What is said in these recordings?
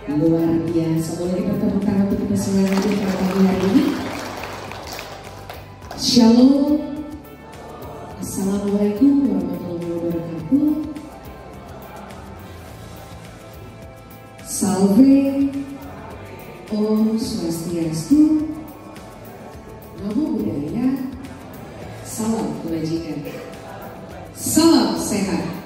Luar biasa. Boleh kita tepuk tangan untuk kita semua pada pagi hari ini. Shalom. Assalamualaikum warahmatullahi wabarakatuh. Salve. Om Swastiastu. Namo Buddhaya. Salam kebajikan. Salam sehat.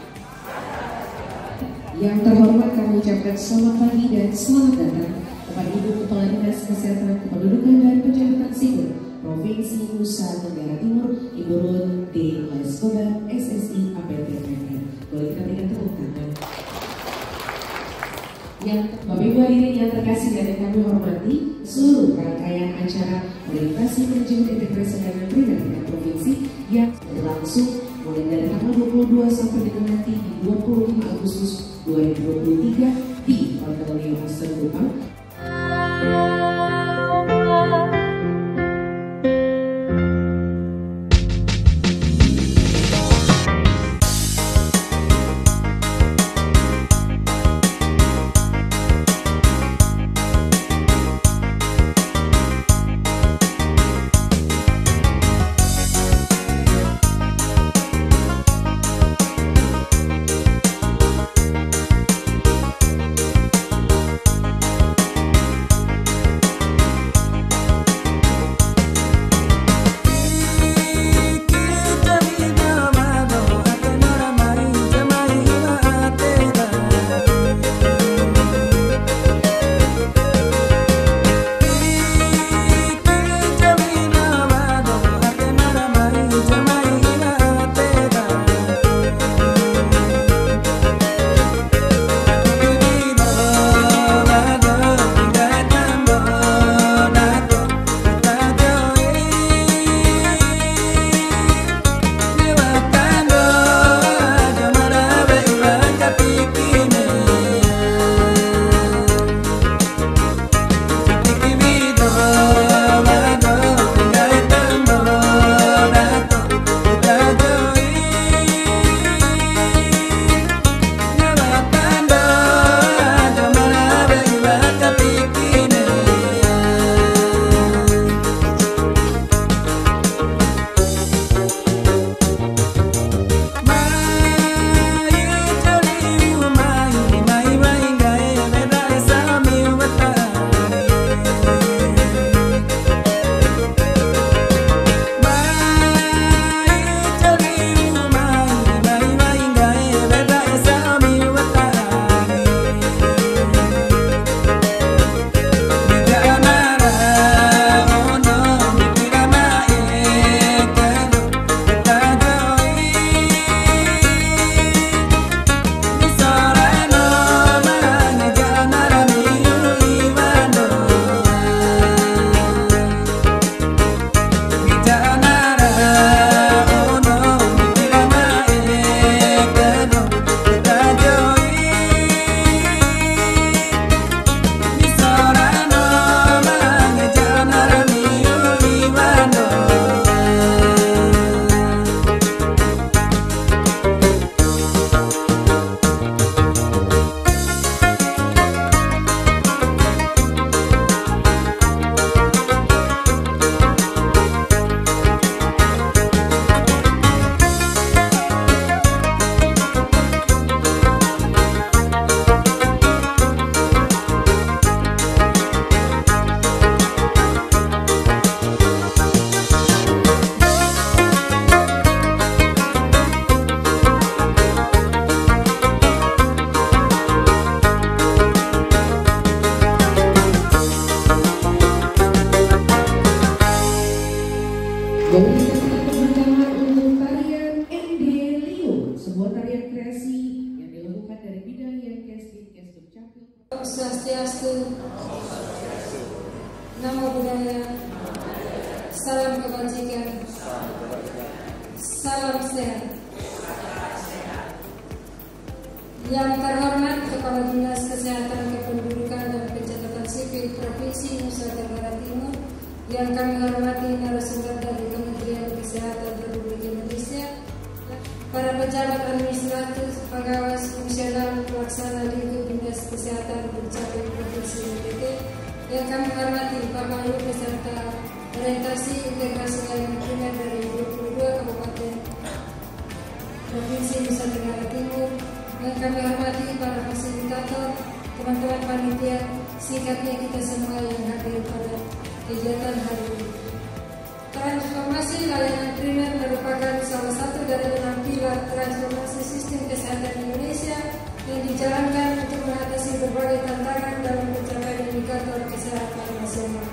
Yang terhormat kami ucapkan selamat pagi dan selamat datang kepada Ibu Kepala Dinas Kesehatan Kependudukan dan Pencatatan Sipil Provinsi Nusa Tenggara Timur, Ibu Run D. Escobar, SSI APTPN. Boleh kita berikan tepuk tangan. Yang Bapak Ibu hadirin yang terkasih dan yang kami hormati, seluruh rangkaian acara orientasi manajemen integrasi dan pendidikan provinsi yang berlangsung mulai dari tanggal 22 sampai dengan nanti di 25 Agustus 2023 di Hotel Leo Aston Kupang. Om Swastiastu. Namo Buddhaya. Salam kebajikan. Salam sehat. Yang terhormat Kepala Dinas Kesehatan Kependudukan dan Pencatatan Sipil Provinsi Nusa Tenggara Timur, yang kami hormati narasumber dari Kementerian Kesehatan Republik Indonesia, para pejabat administratif, pengawas, fungsional, pelaksana lingkup Dinas Kesehatan Kesehatan Dukcapil Provinsi NTT yang kami hormati Bapak Ibu peserta orientasi integrasi layanan primer dari 22 kabupaten Provinsi Nusa Tenggara Timur, yang kami hormati para fasilitator, teman-teman panitia, singkatnya kita semua yang hadir pada kegiatan hari ini. Transformasi layanan primer merupakan salah satu dari 6 pilar transformasi sistem kesehatan Indonesia yang dijalankan untuk mengatasi berbagai tantangan dalam pencapaian indikator kesehatan nasional.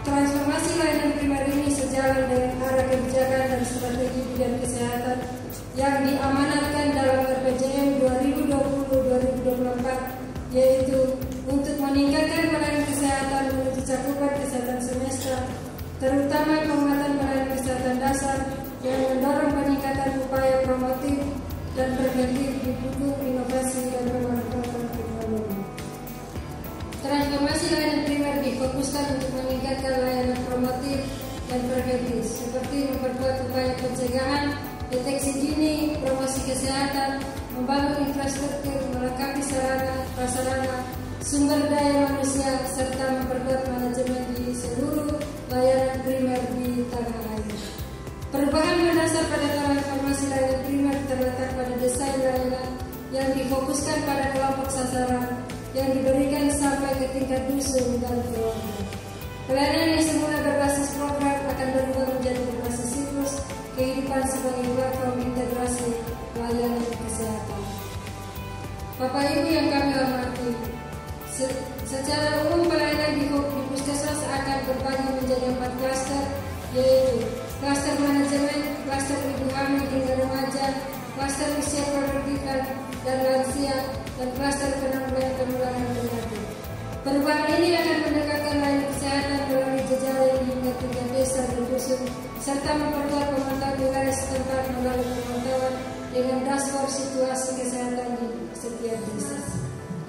Transformasi layanan primer ini sejalan dengan arah kebijakan dan strategi bidang kesehatan yang diamanatkan dalam RPJM 2020-2024, yaitu untuk meningkatkan pelayanan kesehatan menuju cakupan kesehatan semesta, terutama penguatan pelayanan kesehatan dasar yang mendorong peningkatan upaya promotif dan preventif didukung inovasi dan pemanfaatan teknologi. Transformasi layanan primer difokuskan untuk meningkatkan layanan promotif dan preventif, seperti memperkuat upaya pencegahan, deteksi dini, promosi kesehatan, membangun infrastruktur, melengkapi sarana, prasarana, sumber daya manusia, serta memperkuat manajemen di seluruh layanan primer di tanah air. Perubahan mendasar pada transformasi layanan primer terletak pada desain layanan yang difokuskan pada kelompok sasaran yang diberikan sampai ke tingkat dusun dan keluarga. Pelayanan yang semula berbasis program akan berubah menjadi berbasis siklus kehidupan sebagai platform integrasi layanan kesehatan. Bapak Ibu yang kami hormati, secara umum pelayanan di puskesmas akan berbagi menjadi 4 klaster, yaitu klaster manajemen, klaster ibu hamil hingga remaja, klaster usia produktif dan lansia, dan klaster penanggulangan penularan penyakit. Perubahan ini akan mendekatkan layanan kesehatan melalui jejaring hingga tingkat desa dan dusun, serta memperkuat pemantauan wilayah setempat melalui pemantauan dengan dashboard situasi kesehatan di setiap desa.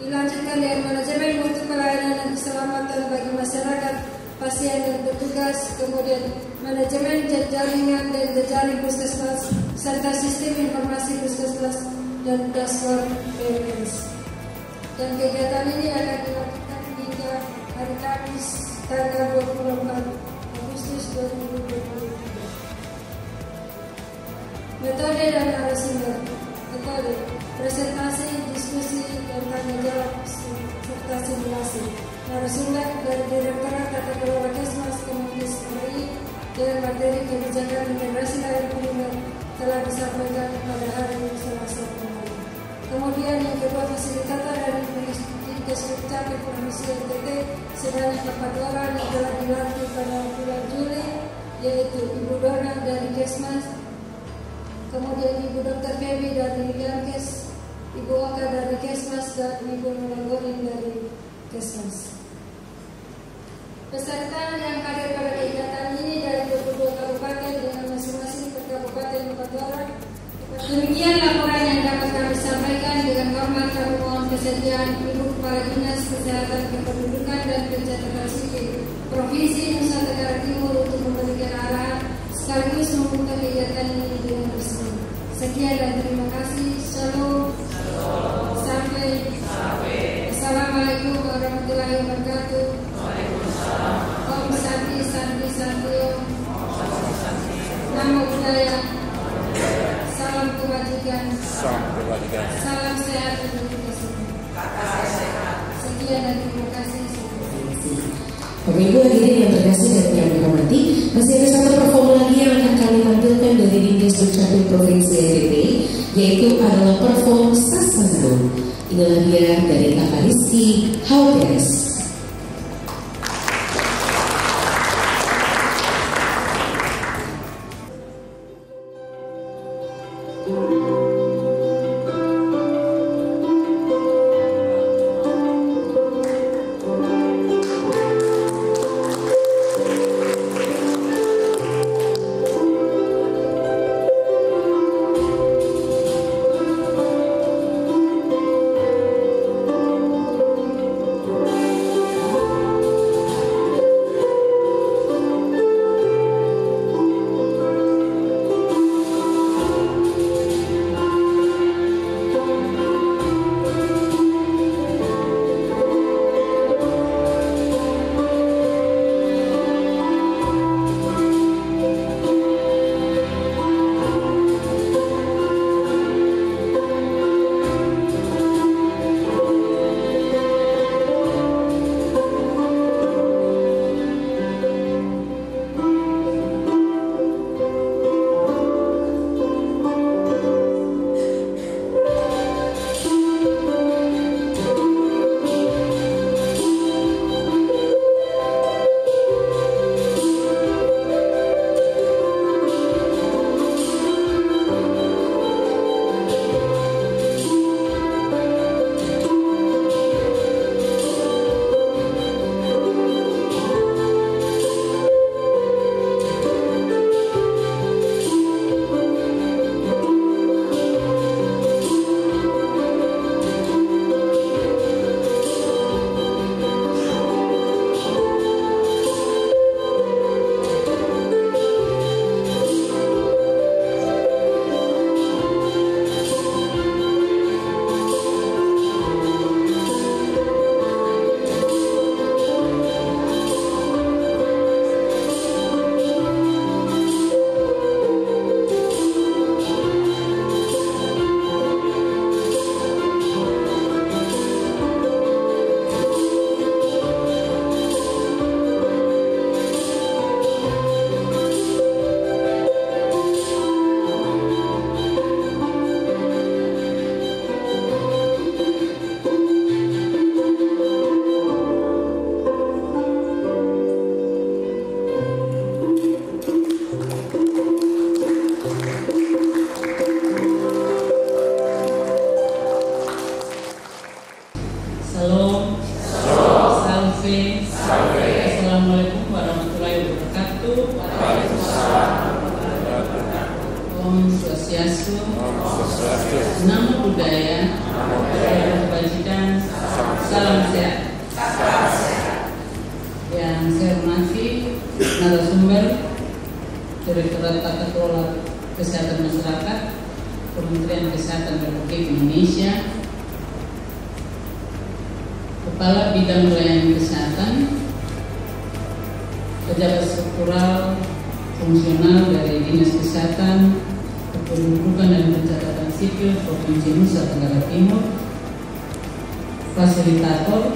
Dilanjutkan dengan manajemen mutu pelayanan dan keselamatan bagi masyarakat, pasien dan petugas, kemudian manajemen jaringan dan jejaring puskesmas, serta sistem informasi puskesmas dan dashboard PMS. Dan kegiatan ini akan dilakukan hingga hari Kamis tanggal 24 Agustus 2023. Metode dan narasumber. Metode: presentasi, diskusi, dan tanya jawab serta simulasi. Narasumber dari Direktorat Tata Kelola Kesmas Kemenkes RI dengan materi kebijakan integrasi layanan primer telah disampaikan pada hari Selasa kemarin. Kemudian yang kedua, fasilitator dari Dukcapil Provinsi NTT sebanyak 4 orang yang telah dilantik pada bulan Juli, yaitu Ibu Dona dari Kesmas, kemudian Ibu Dr. Febi dari Yankes, Ibu Oka dari Kesmas, dan Ibu Nulagorin dari Kesmas. Peserta yang hadir pada kegiatan ini dari 22 kabupaten dengan masing-masing per kabupaten 4 orang. Demikian laporan yang dapat kami sampaikan. Dengan hormat kami mohon kesediaan Ibu Kepala Dinas Kesehatan Kependudukan dan Pencatatan Sipil Provinsi Nusa Tenggara Timur untuk memberikan arahan sekaligus membuka kegiatan ini dengan resmi. Sekian dan terima kasih. Shalom. Sampai. Assalamualaikum warahmatullahi wabarakatuh. Om Santi Santi Santi Om. Namo Buddhaya. Salam kebajikan. Salam sehat untuk kita semua. Sekian dan terima kasih. Bapak Ibu hadirin yang terkasih dan yang dihormati, masih ada satu perform lagi yang akan kami tampilkan dari Dinkes Dukcapil Provinsi NTT, yaitu adalah perform Sasando. Inilah dia dari Kakak Rizky Hauteres. Assalamualaikum warahmatullahi wabarakatuh. Om Swastiastu. Namo Buddhaya. Kebajikan. Salam sehat. Yang saya hormati narasumber Direktorat Tata Kelola Kesehatan Masyarakat Kementerian Kesehatan Republik Indonesia, Kepala Bidang Pelayanan Kesehatan, pejabat struktural fungsional dari Dinas Kesehatan, Kependudukan dan Pencatatan Sipil Provinsi Nusa Tenggara Timur, fasilitator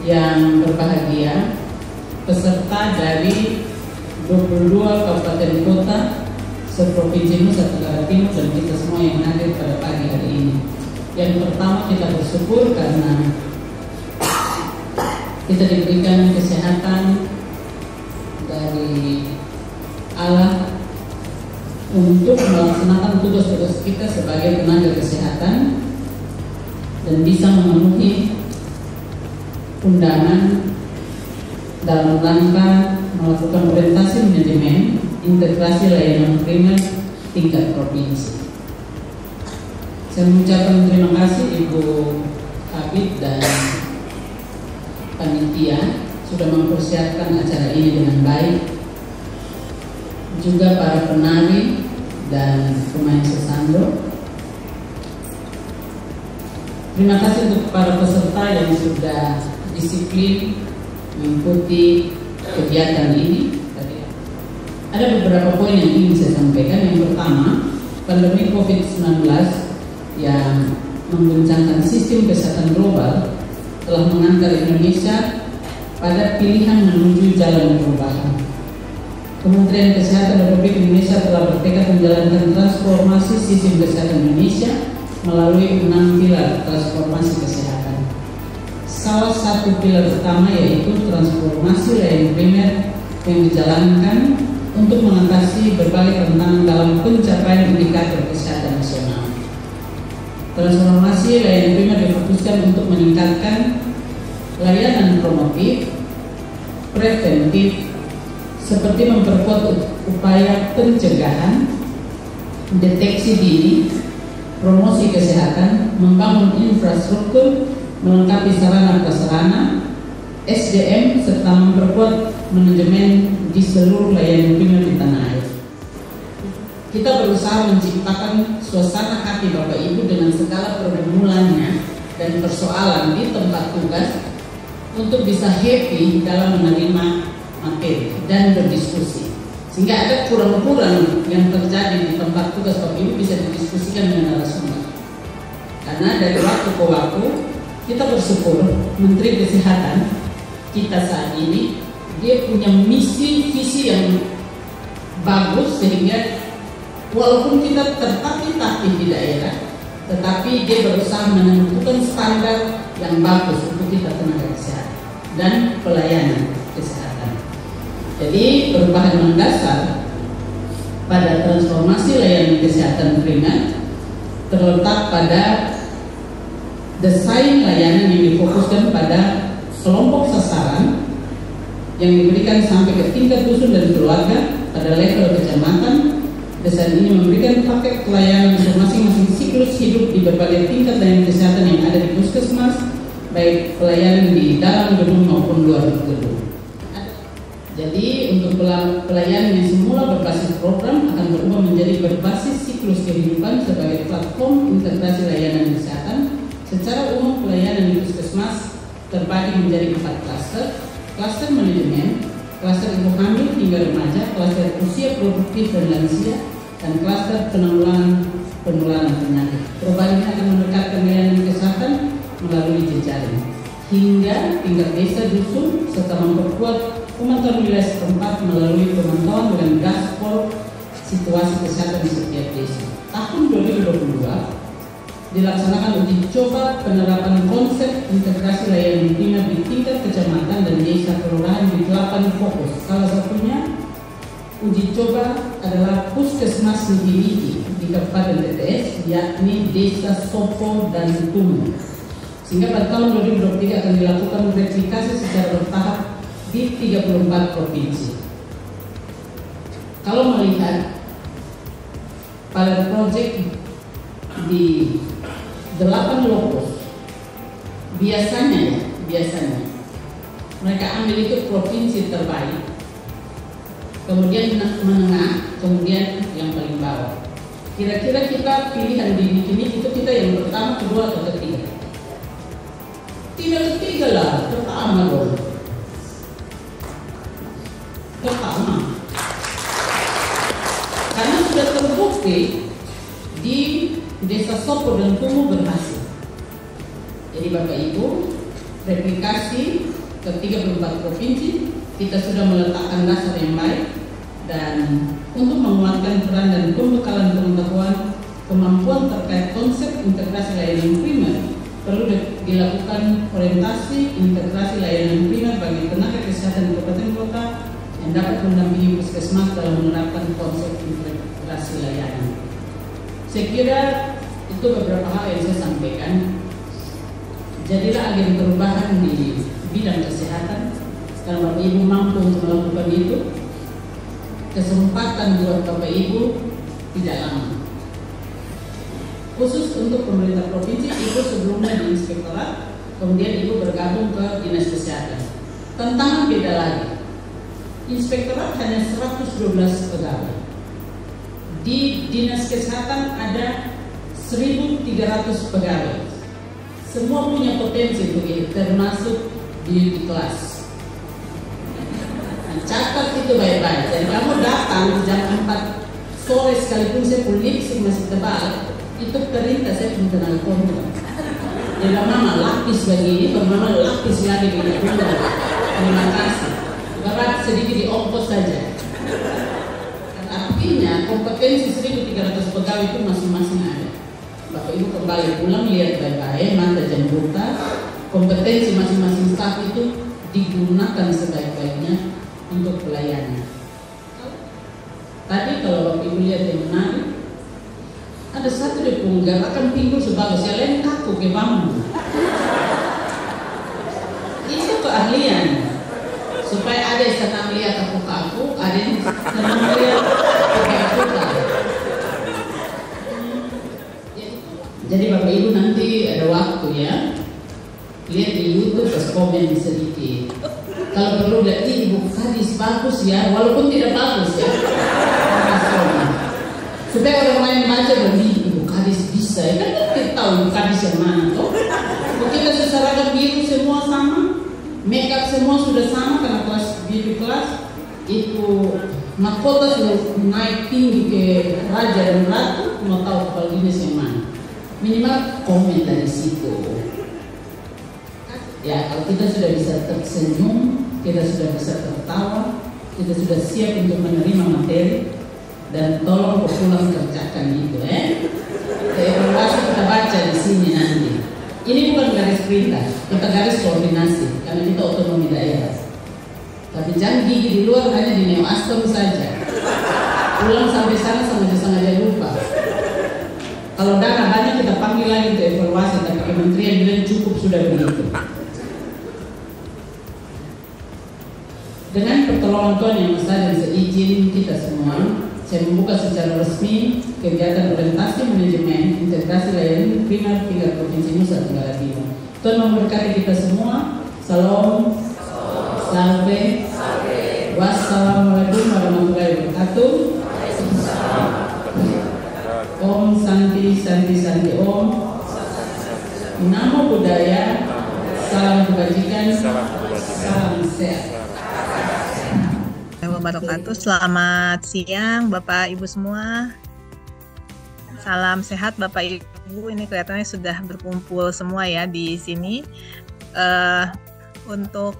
yang berbahagia, peserta dari 22 kabupaten kota seprovinsi Nusa Tenggara Timur, dan kita semua yang hadir pada pagi hari ini. Yang pertama, kita bersyukur karena kita diberikan kesehatan dari Allah untuk melaksanakan tugas-tugas kita sebagai tenaga kesehatan dan bisa memenuhi undangan dalam rangka melakukan orientasi manajemen integrasi layanan primer tingkat provinsi. Saya mengucapkan terima kasih Ibu Kabid dan panitia sudah mempersiapkan acara ini dengan baik, juga para penari dan pemain sesando. Terima kasih untuk para peserta yang sudah disiplin mengikuti kegiatan ini. Ada beberapa poin yang ingin saya sampaikan. Yang pertama, pandemi COVID-19 yang mengguncangkan sistem kesehatan global telah mengantar Indonesia pada pilihan menuju jalan perubahan. Kementerian Kesehatan Republik Indonesia telah bertekad menjalankan transformasi sistem kesehatan Indonesia melalui 6 pilar transformasi kesehatan. Salah satu pilar utama yaitu transformasi layanan primer yang dijalankan untuk mengatasi berbagai tantangan dalam pencapaian indikator kesehatan nasional. Transformasi layanan primer difokuskan untuk meningkatkan layanan promotif, preventif, seperti memperkuat upaya pencegahan, deteksi dini, promosi kesehatan, membangun infrastruktur, melengkapi sarana prasarana, SDM, serta memperkuat manajemen di seluruh layanan primer di tanah air. Kita berusaha menciptakan suasana hati Bapak Ibu dengan segala pergumulannya dan persoalan di tempat tugas untuk bisa happy dalam menerima materi dan berdiskusi, sehingga ada kurang-kurang yang terjadi di tempat tugas Bapak Ibu bisa didiskusikan dengan narasumber. Karena dari waktu ke waktu kita bersyukur Menteri Kesehatan kita saat ini dia punya misi visi yang bagus, sehingga walaupun kita tertatih-tatih di daerah, tetapi dia berusaha menentukan standar yang bagus untuk kita tenaga kesehatan dan pelayanan kesehatan. Jadi perubahan mendasar pada transformasi layanan kesehatan primer terletak pada desain layanan yang difokuskan pada kelompok sasaran yang diberikan sampai ke tingkat dusun dan keluarga pada level kecamatan. Desain ini memberikan paket pelayanan untuk masing-masing siklus hidup di berbagai tingkat layanan kesehatan yang ada di puskesmas, baik pelayanan di dalam gedung maupun luar gedung. Jadi untuk pelayanan yang semula berbasis program akan berubah menjadi berbasis siklus kehidupan sebagai platform integrasi layanan kesehatan. Secara umum pelayanan di puskesmas terbagi menjadi 4 klaster: klaster manajemen, klaster ibu hamil hingga remaja, klaster usia produktif dan lansia, dan klaster penularan penyakit. Perubahan ini akan mendekatkan layanan kesehatan melalui jejaring hingga tingkat desa dusun, serta memperkuat pemantauan wilayah setempat melalui pemantauan dengan dashboard situasi kesehatan di setiap desa. Tahun 2022 dilaksanakan uji coba penerapan konsep integrasi layanan primer di tingkat kecamatan dan desa kelurahan di 8 fokus. Salah satunya uji coba adalah Puskesmas Nidiligi di Kabupaten TTS, yakni Desa Sopo dan Tumu. Sehingga pada tahun 2023 akan dilakukan replikasi secara bertahap 34 provinsi. Kalau melihat pilot project di 8 lokus, biasanya mereka ambil itu provinsi terbaik, kemudian menengah, kemudian yang paling bawah. Kira-kira kita pilihan di ini itu kita yang pertama, kedua, atau ketiga? Tidak ketiga lah, pertama dong. Pertama. Karena sudah terbukti di Desa Sopo dan Kumu berhasil. Jadi Bapak Ibu, replikasi ke 34 provinsi, kita sudah meletakkan dasar yang baik, dan untuk menguatkan peran dan pembekalan pengetahuan kemampuan terkait konsep integrasi layanan primer, perlu dilakukan orientasi integrasi layanan primer bagi tenaga kesehatan di kabupaten kota yang dapat mendampingi puskesmas dalam menerapkan konsep integrasi layanan. Saya kira itu beberapa hal yang saya sampaikan. Jadilah agen perubahan di bidang kesehatan. Kalau Bapak Ibu mampu untuk melakukan itu, kesempatan buat Bapak Ibu tidak lama. Khusus untuk pemerintah provinsi, Ibu sebelumnya di inspektorat, kemudian Ibu bergabung ke dinas kesehatan. Tantangan beda lagi. Inspektorat hanya 112 pegawai. Di dinas kesehatan ada 1.300 pegawai. Semua punya potensi begitu, termasuk di kelas. Nah, catat itu baik-baik. Dan kamu datang jam 4 sore sekalipun saya kulit masih tebal, itu perintah saya punya tenaga kontrol. Jadi mama lapis begini, mama lapis lagi begini. Terima kasih. Barat sedikit di ongkos saja. Artinya kompetensi 1.300 pegawai itu masing-masing ada. Bapak Ibu kembali pulang lihat baik-baik, mata jam buta, kompetensi masing-masing staf itu digunakan sebaik-baiknya untuk pelayanan. Tadi kalau Bapak Ibu lihat yang menarik, ada satu di punggar akan pinggul sebagus yang lain kaku ke bambu. Itu keahlian. Supaya ada yang senang lihat kaku-kaku, ada yang senang lihat kaku-kaku. Jadi Bapak Ibu nanti ada waktu ya, lihat di YouTube terus komen sedikit. Kalau perlu lihat Ibu Kadis bagus ya, walaupun tidak bagus ya. Supaya orang lain baca dan Ibu Kadis bisa ya, kan kita tahu Ibu Kadis yang mana toh. Kita seragam biru semua sama, make up semua sudah sama karena kelas biru kelas itu mahkota sudah naik tinggi ke raja dan ratu, mau tahu kepala dinas yang mana. Minimal komen dari situ. Ya, kalau kita sudah bisa tersenyum, kita sudah bisa tertawa, kita sudah siap untuk menerima materi, dan tolong pulang kerjakan itu, evaluasi kita baca di sini nanti. Ini bukan garis perintah, kita garis koordinasi, karena kita otonomi daerah. Tapi jangan gigi di luar hanya di Neo Aston saja. Pulang sampai sana sengaja lupa. Kalau dana banyak kita panggil lagi untuk evaluasi, tapi kementerian bilang cukup sudah begitu. Dengan pertolongan Tuhan yang Maha Esa dan seizin kita semua, saya membuka secara resmi kegiatan orientasi manajemen integrasi layanan primer 3 Provinsi Nusa Tenggara Timur. Tuhan memberkati kita semua. Salam, salve, wassalamualaikum warahmatullahi wabarakatuh. Om Santi Santi Santi Om. Namo Buddhaya. Salam kebajikan. Salam sehat. Wabarakatuh. Selamat siang Bapak Ibu semua. Salam sehat Bapak Ibu. Ini kelihatannya sudah berkumpul semua ya di sini untuk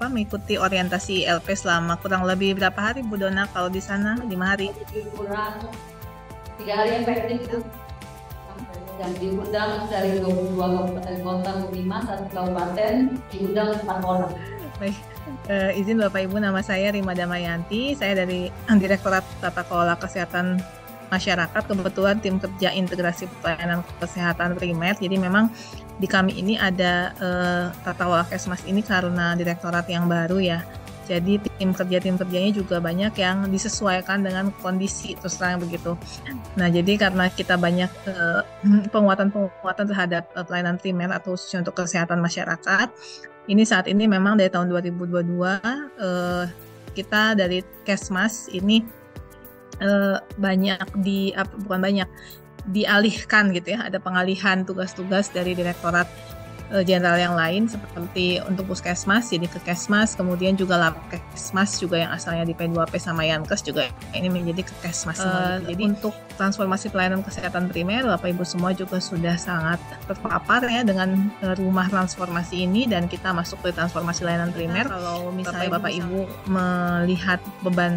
mengikuti orientasi LP selama kurang lebih berapa hari Bu Dona kalau di sana? 5 hari. Kurang 3 hari yang efektif itu. Yang diundang dari 22 kabupaten kota, 1 kabupaten, diundang 4 orang. Baik, izin Bapak Ibu, nama saya Rima Damayanti, saya dari Direktorat Tata Kelola Kesehatan masyarakat, kebetulan tim kerja integrasi pelayanan kesehatan primer. Jadi memang di kami ini ada tata kelola Kesmas ini karena direktorat yang baru ya. Jadi tim kerjanya juga banyak yang disesuaikan dengan kondisi, terus terang begitu. Nah, jadi karena kita banyak penguatan terhadap pelayanan primer atau khususnya untuk kesehatan masyarakat, ini saat ini memang dari tahun 2022 kita dari Kesmas ini dialihkan gitu ya, ada pengalihan tugas-tugas dari direktorat jenderal yang lain seperti untuk Puskesmas jadi ke Kesmas, kemudian juga Labkesmas juga yang asalnya di P2P sama Yankes juga ini menjadi ke Kesmas. Jadi untuk transformasi pelayanan kesehatan primer, Bapak Ibu semua juga sudah sangat terpapar ya dengan rumah transformasi ini, dan kita masuk ke transformasi layanan primer. Kalau misalnya Bapak Ibu melihat beban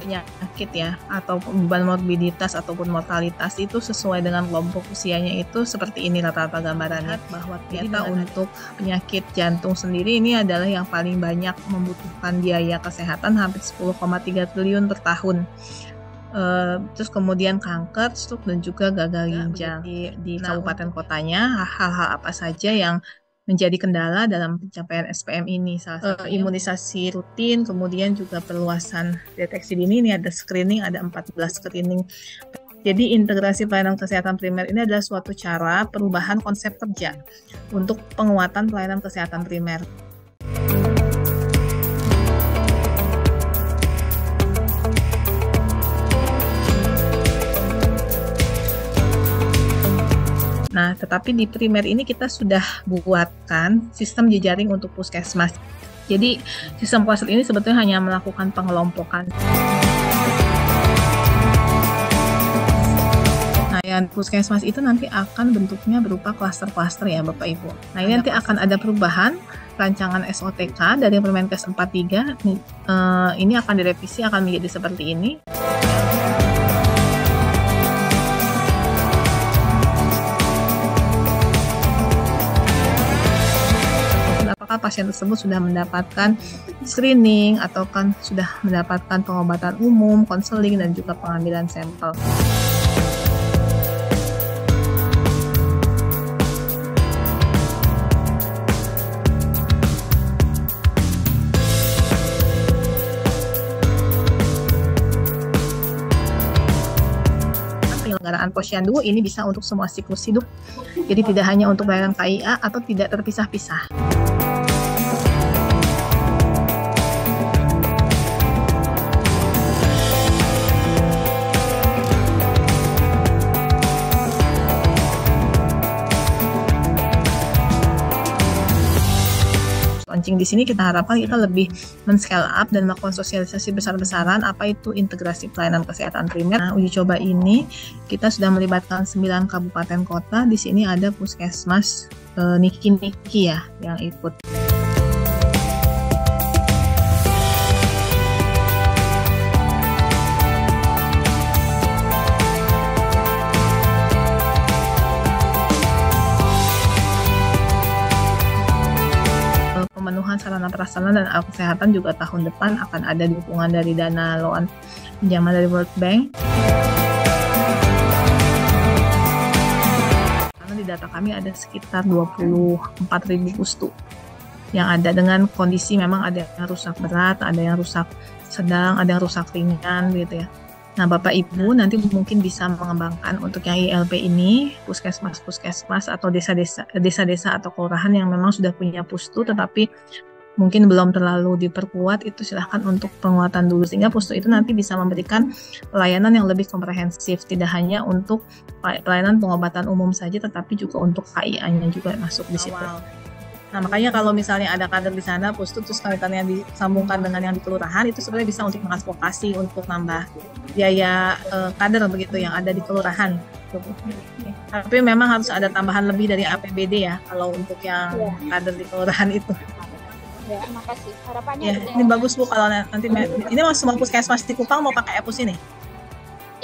penyakit ya, atau beban morbiditas ataupun mortalitas itu sesuai dengan kelompok usianya itu seperti ini rata-rata gambarannya, bahwa untuk penyakit jantung sendiri ini adalah yang paling banyak membutuhkan biaya kesehatan, hampir 10,3 triliun per tahun. Terus kemudian kanker, stroke, dan juga gagal ginjal. Di kabupaten kotanya, hal-hal apa saja yang menjadi kendala dalam pencapaian SPM ini? Salah satu imunisasi rutin, kemudian juga perluasan deteksi dini, ini ada screening, ada 14 screening. Jadi integrasi pelayanan kesehatan primer ini adalah suatu cara perubahan konsep kerja untuk penguatan pelayanan kesehatan primer. Nah, tetapi di primer ini kita sudah buatkan sistem jejaring untuk Puskesmas. Jadi sistem cluster ini sebetulnya hanya melakukan pengelompokan. Yang Puskesmas itu nanti akan bentuknya berupa klaster-klaster ya Bapak Ibu. Nah, ini nanti akan ada perubahan rancangan SOTK dari Permenkes 43. Ini akan direvisi, akan menjadi seperti ini. Apakah pasien tersebut sudah mendapatkan screening atau kan sudah mendapatkan pengobatan umum, konseling, dan juga pengambilan sampel. Penyelenggaraan Posyandu ini bisa untuk semua siklus hidup, jadi tidak hanya untuk pelayanan KIA atau tidak terpisah-pisah. Launching di sini kita harapkan kita lebih men-scale up dan melakukan sosialisasi besar-besaran apa itu integrasi pelayanan kesehatan primer. Nah, uji coba ini kita sudah melibatkan 9 kabupaten kota. Di sini ada Puskesmas Niki-Niki ya yang ikut. Pemenuhan sarana prasarana dan alat kesehatan juga tahun depan akan ada dukungan dari dana loan pinjaman dari World Bank. Karena di data kami ada sekitar 24.000 pustu yang ada dengan kondisi memang ada yang rusak berat, ada yang rusak sedang, ada yang rusak ringan gitu ya. Nah, Bapak Ibu nanti mungkin bisa mengembangkan untuk yang ILP ini, puskesmas atau desa-desa atau kelurahan yang memang sudah punya pustu tetapi mungkin belum terlalu diperkuat, itu silahkan untuk penguatan dulu sehingga pustu itu nanti bisa memberikan pelayanan yang lebih komprehensif, tidak hanya untuk pelayanan pengobatan umum saja tetapi juga untuk KIA-nya juga masuk di situ. Nah, makanya kalau misalnya ada kader di sana, pustu terus kaitannya disambungkan dengan yang di kelurahan, itu sebenarnya bisa untuk mengadvokasi untuk nambah biaya kader begitu yang ada di kelurahan. Tapi memang harus ada tambahan lebih dari APBD ya kalau untuk yang kader di kelurahan itu. Ya, makasih. Harapannya ya, ini bagus Bu kalau nanti ini mau semua puskesmas di Kupang mau pakai EPUS ini?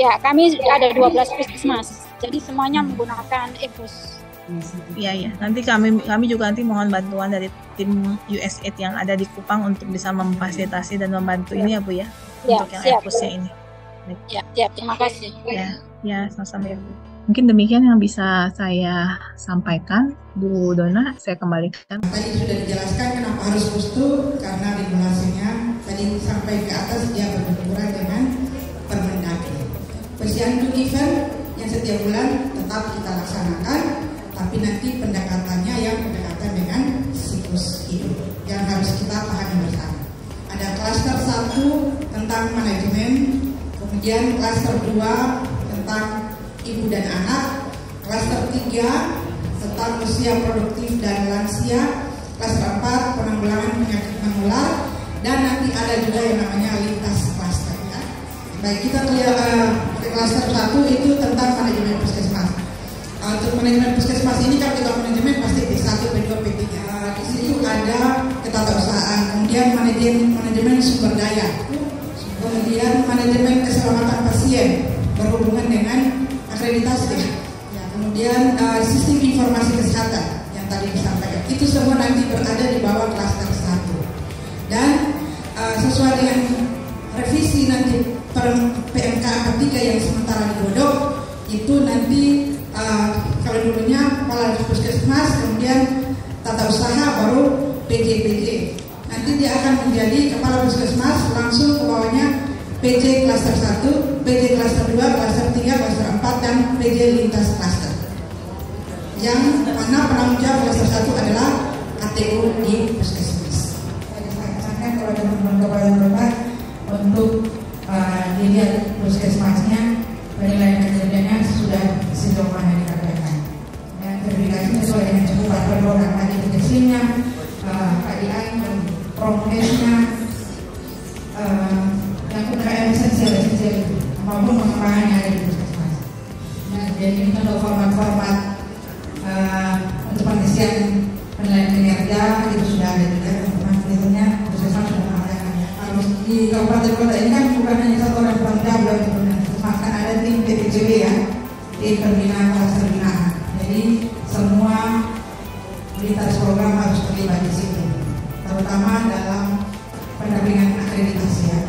Ya, kami ada 12 puskesmas. Jadi semuanya menggunakan EPUS. Iya. Nanti kami juga nanti mohon bantuan dari tim USAID yang ada di Kupang untuk bisa memfasilitasi dan membantu ini ya Bu ya, untuk yang EPUS-nya ini. Ya. Ya, terima kasih. Ya, sama-sama. Mungkin demikian yang bisa saya sampaikan, Bu Dona. Saya kembalikan. Tadi sudah dijelaskan kenapa harus postu, karena regulasinya tadi sampai ke atas dia berbenturan dengan Permendagri. Persiapan event yang setiap bulan tetap kita laksanakan, tapi nanti pendekatannya yang pendekatan dengan siklus hidup yang harus kita pahami bersama. Ada klaster 1 tentang manajemen, kemudian klaster 2 tentang ibu dan anak, klaster 3 tentang usia produktif dan lansia, klaster 4 penanggulangan penyakit menular, dan nanti ada juga yang namanya lintas klaster ya. Baik, kita klaster 1 itu tentang manajemen puskesmas. Untuk manajemen puskesmas ini kalau kita manajemen pasti P1, P2, P3. Di situ ada ketatausahaan, kemudian manajemen sumber daya, kemudian manajemen keselamatan pasien berhubungan dengan akreditasi, ya, kemudian sistem informasi kesehatan yang tadi disampaikan. Itu semua nanti berada di bawah klaster 1. Dan sesuai dengan revisi nanti PMK 43 yang sementara digodok, itu nanti kalau dulunya kepala puskesmas, kemudian tata usaha, baru PJ. Nanti dia akan menjadi kepala puskesmas, langsung ke bawahnya PJ klaster 1, PJ klaster 2, klaster 3, klaster 4, dan PJ lintas klaster. Yang mana penanggung jawab klaster 1 adalah KTU di puskesmas. Saya kalau ada teman-teman untuk dilihat puskesmasnya, penilaian kinerjanya sudah sejauh mana dikatakan. Dan verifikasi sesuai dengan cukup program tadi kecilnya, KDI, promesnya, yang UKM esensial maupun pengembangan yang ada di puskesmas. Nah, jadi untuk format-format untuk pengisian penilaian kinerja itu sudah ada juga, teman-teman. Biasanya puskesmas sudah mengadakan. Kalau di kabupaten kota ini kan bukan hanya satu orang penjabat untuk puskesmas, kan ada tim PPCB ya, tim pembinaan klaster binaan. Jadi semua lintas program harus terlibat di situ, terutama dalam pendampingan akreditasi ya.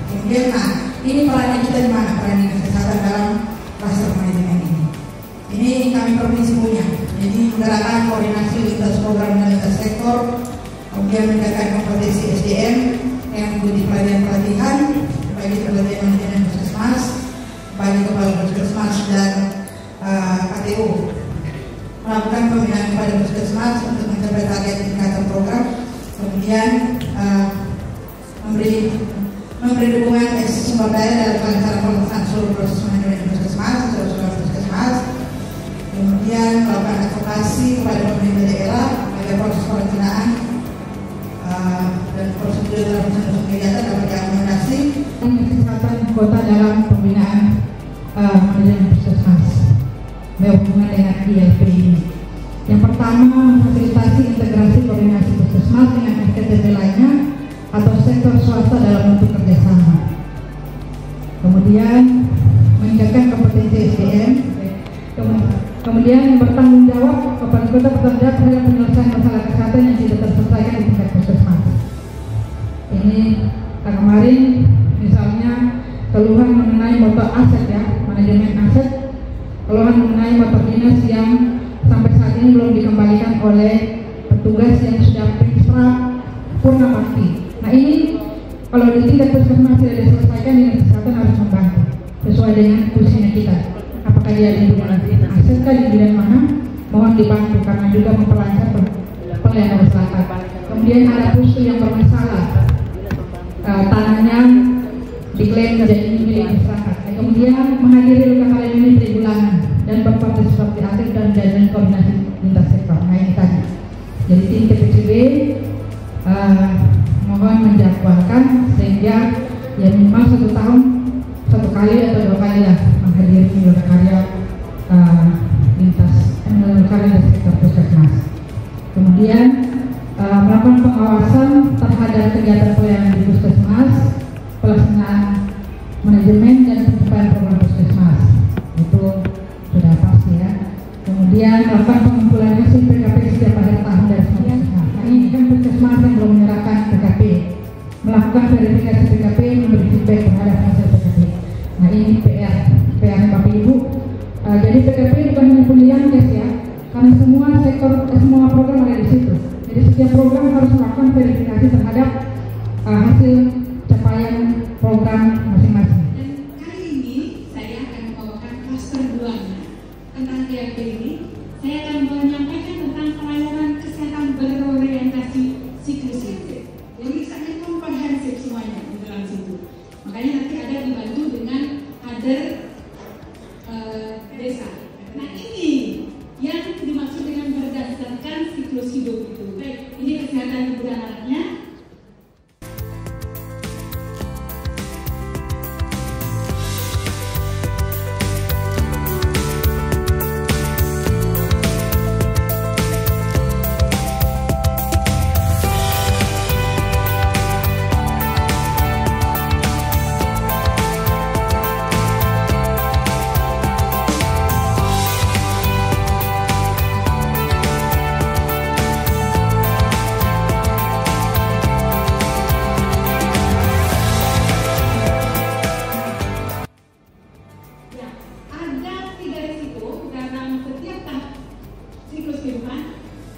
Kemudian, ini perannya kita di mana? Peran dinas kesehatan dalam klaster manajemen ini. Ini kami provinsi punya. Jadi menggerakkan koordinasi lintas program dan lintas sektor, kemudian meningkatkan kompetensi SDM yang mengikuti pelatihan bagi pelatihan manajemen puskesmas, bagi kepala puskesmas dan KTU, melakukan pembinaan kepada puskesmas untuk mencapai target indikator program, kemudian memberi dukungan sumber daya dalam kelancaran pelaksanaan seluruh proses manajemen puskesmas, seluruh puskesmas, kemudian melakukan advokasi kepada pemerintah daerah agar proses perencanaan dan prosedur dalam kegiatan dapat diakomodasi kesehatan kota dalam pembinaan manajemen puskesmas berhubungan dengan ILP ini. Yang pertama, memfasilitasi integrasi koordinasi puskesmas dengan SKTP lainnya atau sektor swasta dalam bentuk kerjasama. Kemudian meningkatkan kompetensi SDM. Kemudian yang bertanggung jawab, kepala kota bertanggung jawab terhadap penyelesaian masalah kesehatan yang tidak terselesaikan di tingkat puskesmas. Ini kemarin misalnya keluhan mengenai motor aset ya, manajemen aset, keluhan mengenai motor dinas yang sampai saat ini belum dikembalikan oleh petugas yang sudah prinsip purna bakti. Nah ini kalau di tingkat puskesmas tidak diselesaikan, dinas kesehatan harus membantu sesuai dengan fungsinya kita. Apakah dia di bidang aset kah, di bidang mana? Mohon dibantu karena juga memperlancar pelayanan masyarakat. Kemudian ada pustu yang bermasalah, tanahnya diklaim menjadi milik masyarakat. Kemudian menghadiri luka ini tribulan dan berpartisipasi aktif dan jalan koordinasi lintas sektor. Nah ini tadi. Jadi tim TPCB mohon menjadwalkan sehingga ya minimal 1 tahun 1 kali atau 2 kali lah menghadiri minggu karya lintas sektor puskesmas. Kemudian melakukan pengawasan terhadap kegiatan pelayanan di puskesmas, pelaksanaan manajemen dan pencapaian program puskesmas itu sudah pasti ya. Kemudian melakukan pengumpulan hasil PKP setiap akhir tahun dari semua puskesmas. Nah ini kan puskesmas yang belum menyerahkan PKP, melakukan verifikasi PKP semua sektor, semua program ada di situ. Jadi setiap program harus melakukan verifikasi terhadap hasil capaian program masing-masing. Dan kali ini saya akan membawakan klaster 2-nya tentang GAP ini. Saya akan menyampaikan tentang pelayanan kesehatan berorientasi siklus hidup. Jadi sangat komprehensif semuanya di dalam situ. Makanya nanti ada dibantu dengan kader desa. Nah ini yang dimaksud dengan berdasarkan siklus hidup itu. Baik, ini kesehatan ibu dan anaknya.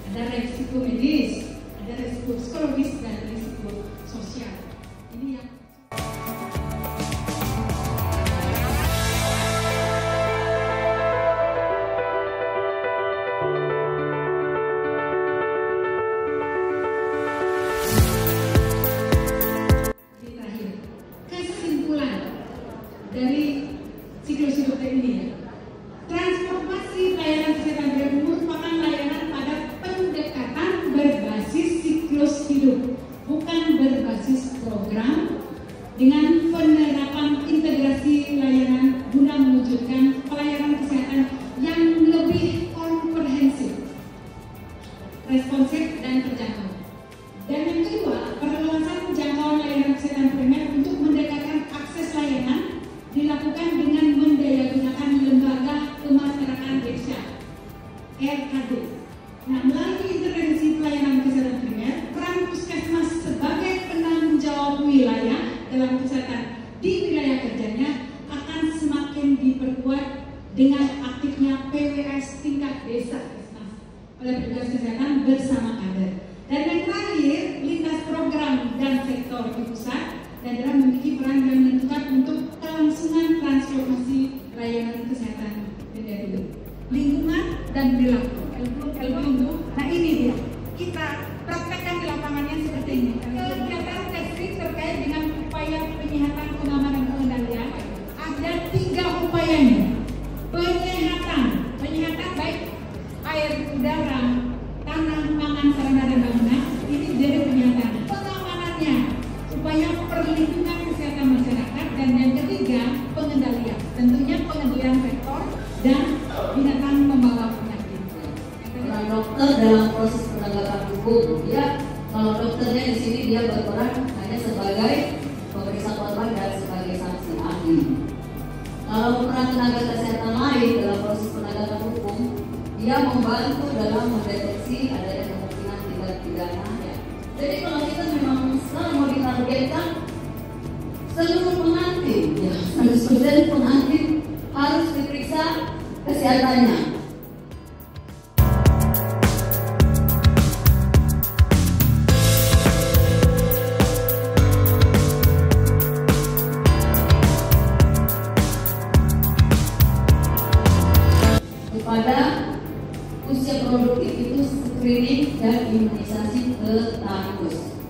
Ada resiko medis, ada resiko psikologis, dan resiko sosial. Ini yang terakhir. Kesimpulan dari siklus hidup ini ya. Transformasi layanan kesehatan merupakan layanan pada pendekatan berbasis siklus hidup, bukan berbasis program, dengan penerapan integrasi layanan guna mewujudkan pelayanan kesehatan yang lebih komprehensif, responsif, dan terjangkau. Dan yang kedua, perluasan jangkauan layanan kesehatan primer untuk mendekatkan akses layanan dilakukan dengan mendayagunakan lembaga pemasyarakatan desa (RKD). Nah, melalui intervensi pelayanan kesehatan primer, peran puskesmas sebagai penanggung jawab wilayah dalam kesehatan di wilayah kerjanya akan semakin diperkuat dengan aktifnya PWS tingkat desa oleh petugas kesehatan bersama kader. Dan yang terakhir, lintas program dan sektor di pusat dan daerah memiliki peran yang menentukan untuk kelangsungan transformasi layanan kesehatan itu. Lingkungan dan perilaku. Nah ini dia, kita praktekkan di lapangannya seperti ini. Kegiatan testing terkait dengan upaya penyihatan, pengamanan, pengendalian ada 3 upayanya. Penyihatan baik air, udara, tanah, pangan, sarana dan bangunan. Ini dari penyihatan. Pengamanannya supaya perlindungan kesehatan masyarakat, dan yang ketiga pengendalian. Tentunya pengendalian vektor dan binatang membawa penyakit. Peran dokter dalam proses penegakan hukum, kalau dokternya di sini dia berperan hanya sebagai pemeriksa korban dan sebagai saksi ahli. Kalau peran tenaga kesehatan lain dalam proses penegakan hukum, dia membantu dalam mendeteksi adanya kemungkinan tindak pidana. Jadi kalau kita memang selalu mau ditargetkan seluruh pengantin, 100% pengantin harus diperiksa kesehatannya. Pada usia produktif itu screening dan imunisasi tetanus.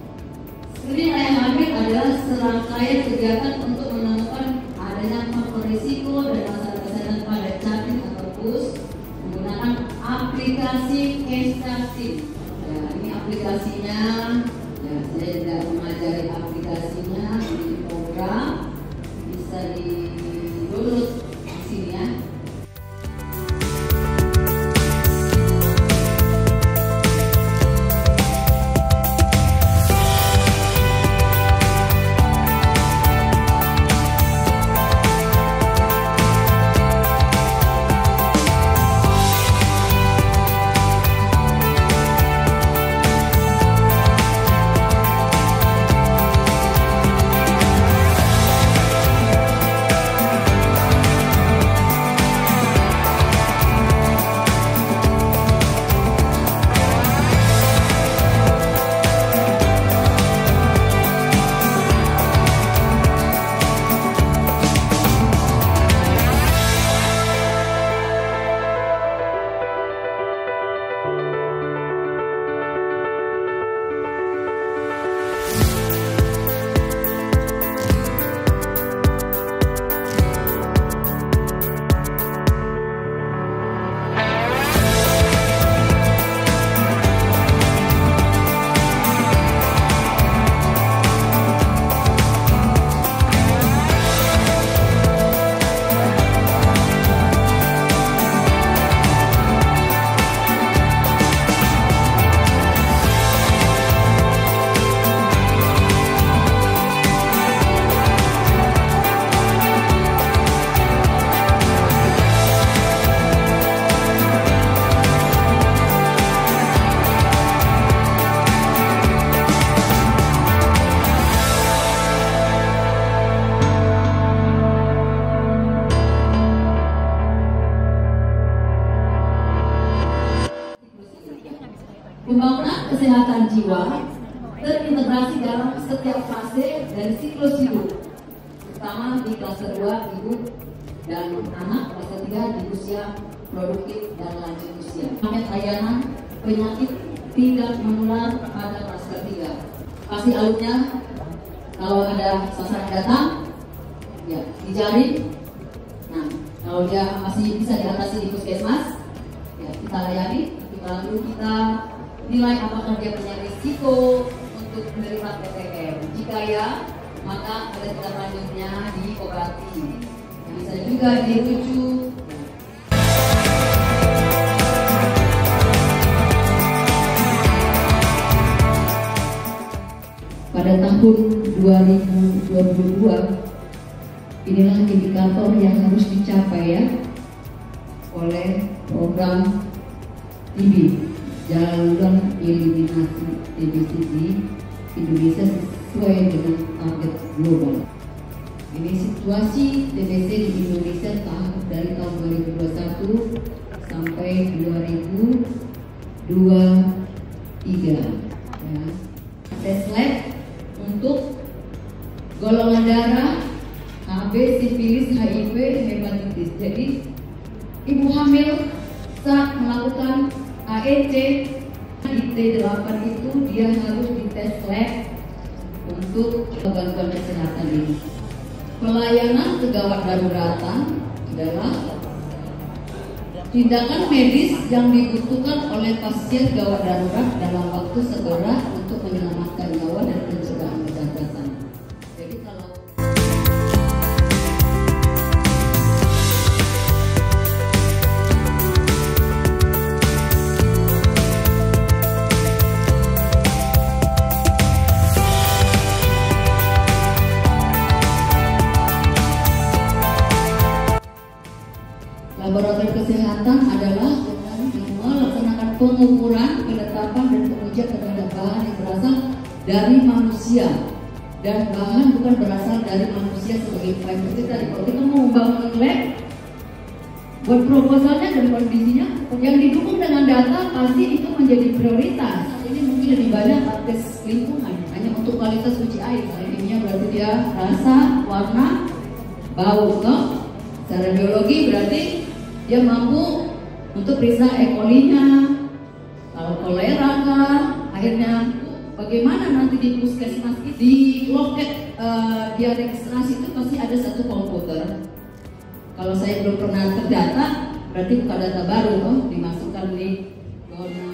Screening layanan hamil adalah serangkaian kegiatan untuk menemukan adanya faktor risiko dan masalah kesehatan pada janin atau pus menggunakan aplikasi Kestasin. Ya, ini aplikasinya. Ya, saya tidak mengajari aplikasinya di program, bisa di-download di sini ya. Pembangunan kesehatan jiwa terintegrasi dalam setiap fase dari siklus hidup, terutama di klaster 2 ibu dan anak, klaster 3 di usia produktif dan lanjut usia. Layanan penyakit tidak menular pada klaster 3. Pasti alurnya kalau ada sasaran datang, ya dijaring. Nah, kalau dia masih bisa diatasi di puskesmas, ya kita layani. Lalu kita nilai apakah dia punya risiko untuk menerima PTM. Jika ya, maka ada tindak lanjutnya di obati. Bisa juga dirujuk. Pada tahun 2022, inilah indikator yang harus dicapai ya oleh program TB, Jalan Eliminasi TBC di Indonesia sesuai dengan target global. Ini situasi TBC di Indonesia dari tahun 2021 sampai 2023. Ya. Tes lab untuk golongan darah, HB, sifilis, HIV, hepatitis. Jadi ibu hamil saat melakukan AEC di T8 itu dia harus dites lab untuk gangguan kesehatan ini. Pelayanan kegawat daruratan adalah tindakan medis yang dibutuhkan oleh pasien gawat darurat dalam waktu segera untuk menyelamatkan nyawa dan pencegahan kejahatan. Jadi kalau laboratorium kesehatan adalah melaksanakan pengukuran, penetapan dan pengujian terhadap bahan yang berasal dari manusia dan bahan bukan berasal dari manusia sebagai seperti tadi. Kalau kita mau membangun lab, buat proposalnya dan kondisinya yang didukung dengan data pasti itu menjadi prioritas. Ini mungkin lebih banyak tes lingkungan, hanya untuk kualitas uji air. Ini berarti dia rasa, warna, bau, toh. Secara biologi berarti dia mampu untuk periksa E. coli-nya, kalau kolera kan, akhirnya bagaimana nanti di puskesmas itu, di loket dia registrasi itu pasti ada satu komputer. Kalau saya belum pernah terdata, berarti bukan data baru loh, dimasukkan di zona.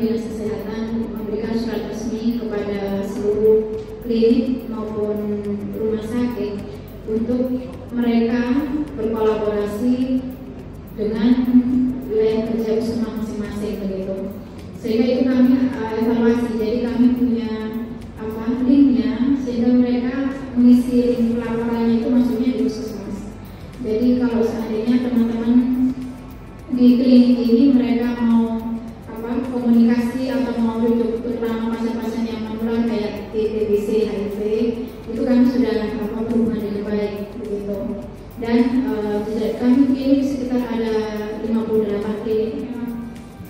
Dinas Kesehatan memberikan surat resmi kepada seluruh klinik maupun rumah sakit untuk mereka berkolaborasi dengan wilayah kerja usaha masing-masing begitu. Sehingga itu kami evaluasi, jadi kami punya linknya, sehingga mereka mengisi link pelaporannya itu maksudnya di puskesmas. Jadi kalau seandainya teman-teman di klinik ini mereka mau komunikasi atau mau rujuk terutama pasien-pasien yang menular kayak TBC, HIV, itu kami sudah berhubungan dengan baik begitu. Dan kami ini sekitar ada 58 klinik.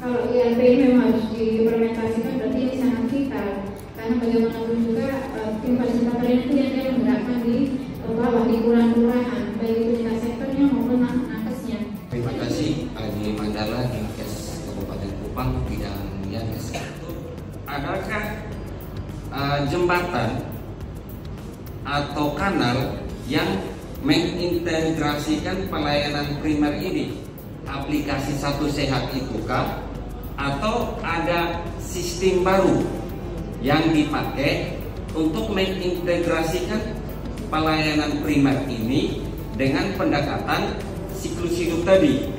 Kalau ILP memang harus diimplementasikan, berarti ini sangat vital karena bagaimanapun juga tim fasilitator itu yang menggerakkan di bawah di kelurahan, baik itu dinas sektornya maupun nakesnya. Terima kasih Adi Mandala, Dinkes Kabupaten Kupang, bidang Yankes. Adakah jembatan atau kanal yang mengintegrasikan pelayanan primer ini? Aplikasi Satu Sehat itukah? Atau ada sistem baru yang dipakai untuk mengintegrasikan pelayanan primer ini dengan pendekatan siklus hidup tadi?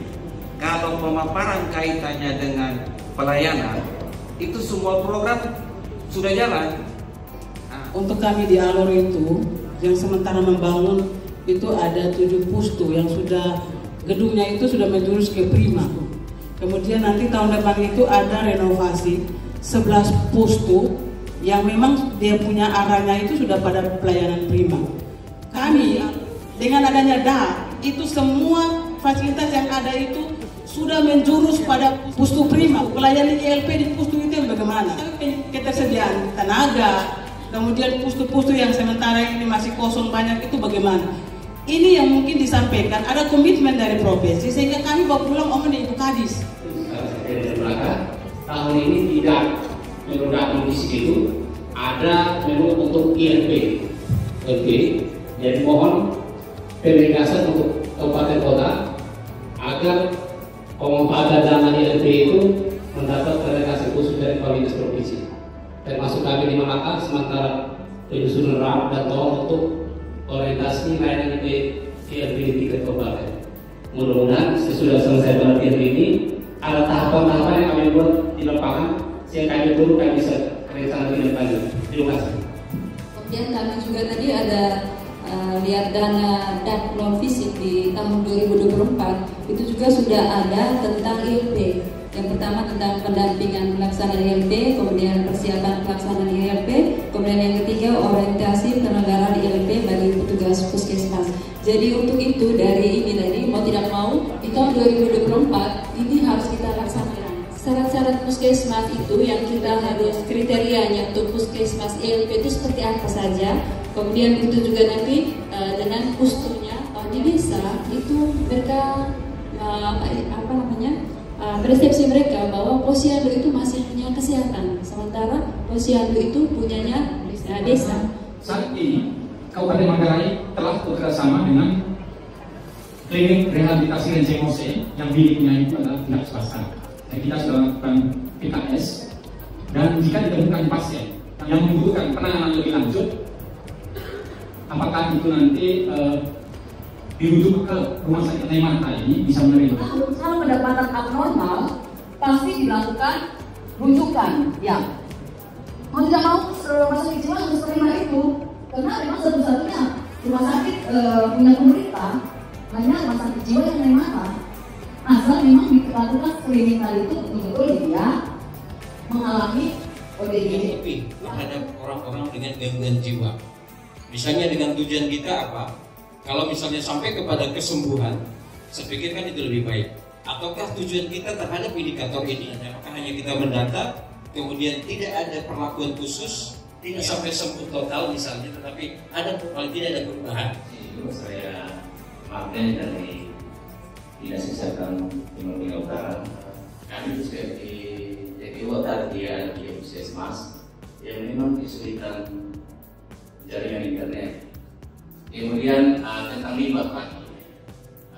Kalau pemaparan kaitannya dengan pelayanan, itu semua program sudah jalan. Untuk kami di Alor itu, yang sementara membangun itu ada 7 pustu yang sudah gedungnya itu sudah menjurus ke Prima. Kemudian nanti tahun depan itu ada renovasi 11 pustu yang memang dia punya arahnya itu sudah pada pelayanan Prima. Kami dengan adanya DAH itu semua fasilitas yang ada itu sudah menjurus pada pustu Prima. Pelayanan ILP di pustu itu bagaimana? Ketersediaan tenaga, kemudian pustu-pustu yang sementara ini masih kosong banyak itu bagaimana? Ini yang mungkin disampaikan, ada komitmen dari provinsi sehingga kami bawa pulang omongin Ibu Kadis. Tahun ini tidak menunda kondisi itu, ada menu untuk ILP. Oke, jadi mohon penegasan untuk kabupaten kota agar pemanfaatan dana ILP itu mendapat penegasan khusus dari Dinas Provinsi. Termasuk kami di Malaka sementara penyusunan RAM dan tolong untuk orientasi layanan ILP di tingkat kabupaten. Mudah-mudahan sesudah selesai pelatihan ini ada tahapan-tahapan yang kami buat di lapangan sehingga kami dulu kami bisa rencana lebih lanjut. Terima kasih. Kemudian kami juga tadi ada lihat dana DAP non fisik di tahun 2024 itu juga sudah ada tentang ILP. Yang pertama tentang pendampingan pelaksanaan ILP, kemudian persiapan pelaksanaan ILP, kemudian yang ketiga orientasi penyelenggaraan ILP bagi petugas puskesmas. Jadi untuk itu dari ini tadi mau tidak mau di tahun 2024 ini harus kita laksanakan. Syarat-syarat puskesmas itu yang kita harus kriterianya untuk puskesmas ILP itu seperti apa saja. Kemudian itu juga nanti dengan pustunya di desa itu mereka persepsi mereka bahwa Posyandu itu masih punya kesehatan, sementara Posyandu itu punyanya desa. Saat ini Kabupaten Manggarai telah bekerjasama dengan klinik rehabilitasi Rencengose yang miliknya itu adalah pihak swasta. Dan kita sudah melakukan PKS dan jika ditemukan pasien yang membutuhkan penanganan lebih lanjut, apakah itu nanti dirujuk ke rumah sakit Nemata ini bisa menerima? Kalau pendapatan abnormal pasti dilakukan rujukan, ya. Mau tidak mau rumah sakit jiwa harus terima itu, karena memang satu-satunya rumah sakit punya pemerintah hanya rumah sakit jiwa yang Nemata. Asal memang dilakukan screening kali itu betul-betul dia mengalami ODGJ terhadap orang-orang dengan gangguan jiwa. Misalnya dengan tujuan kita apa? Kalau misalnya sampai kepada kesembuhan, saya pikir kan itu lebih baik. Ataukah tujuan kita terhadap indikator ini? Apakah hanya kita mendata, kemudian tidak ada perlakuan khusus, tidak sampai sembuh total misalnya, tetapi ada paling tidak ada perubahan. Itu saya Martin dari Dinas Kesehatan Timur Tengah Utara. Kami juga di JPO tadi ada di puskesmas yang memang kesulitan jaringan internet. Kemudian tentang limbah Pak.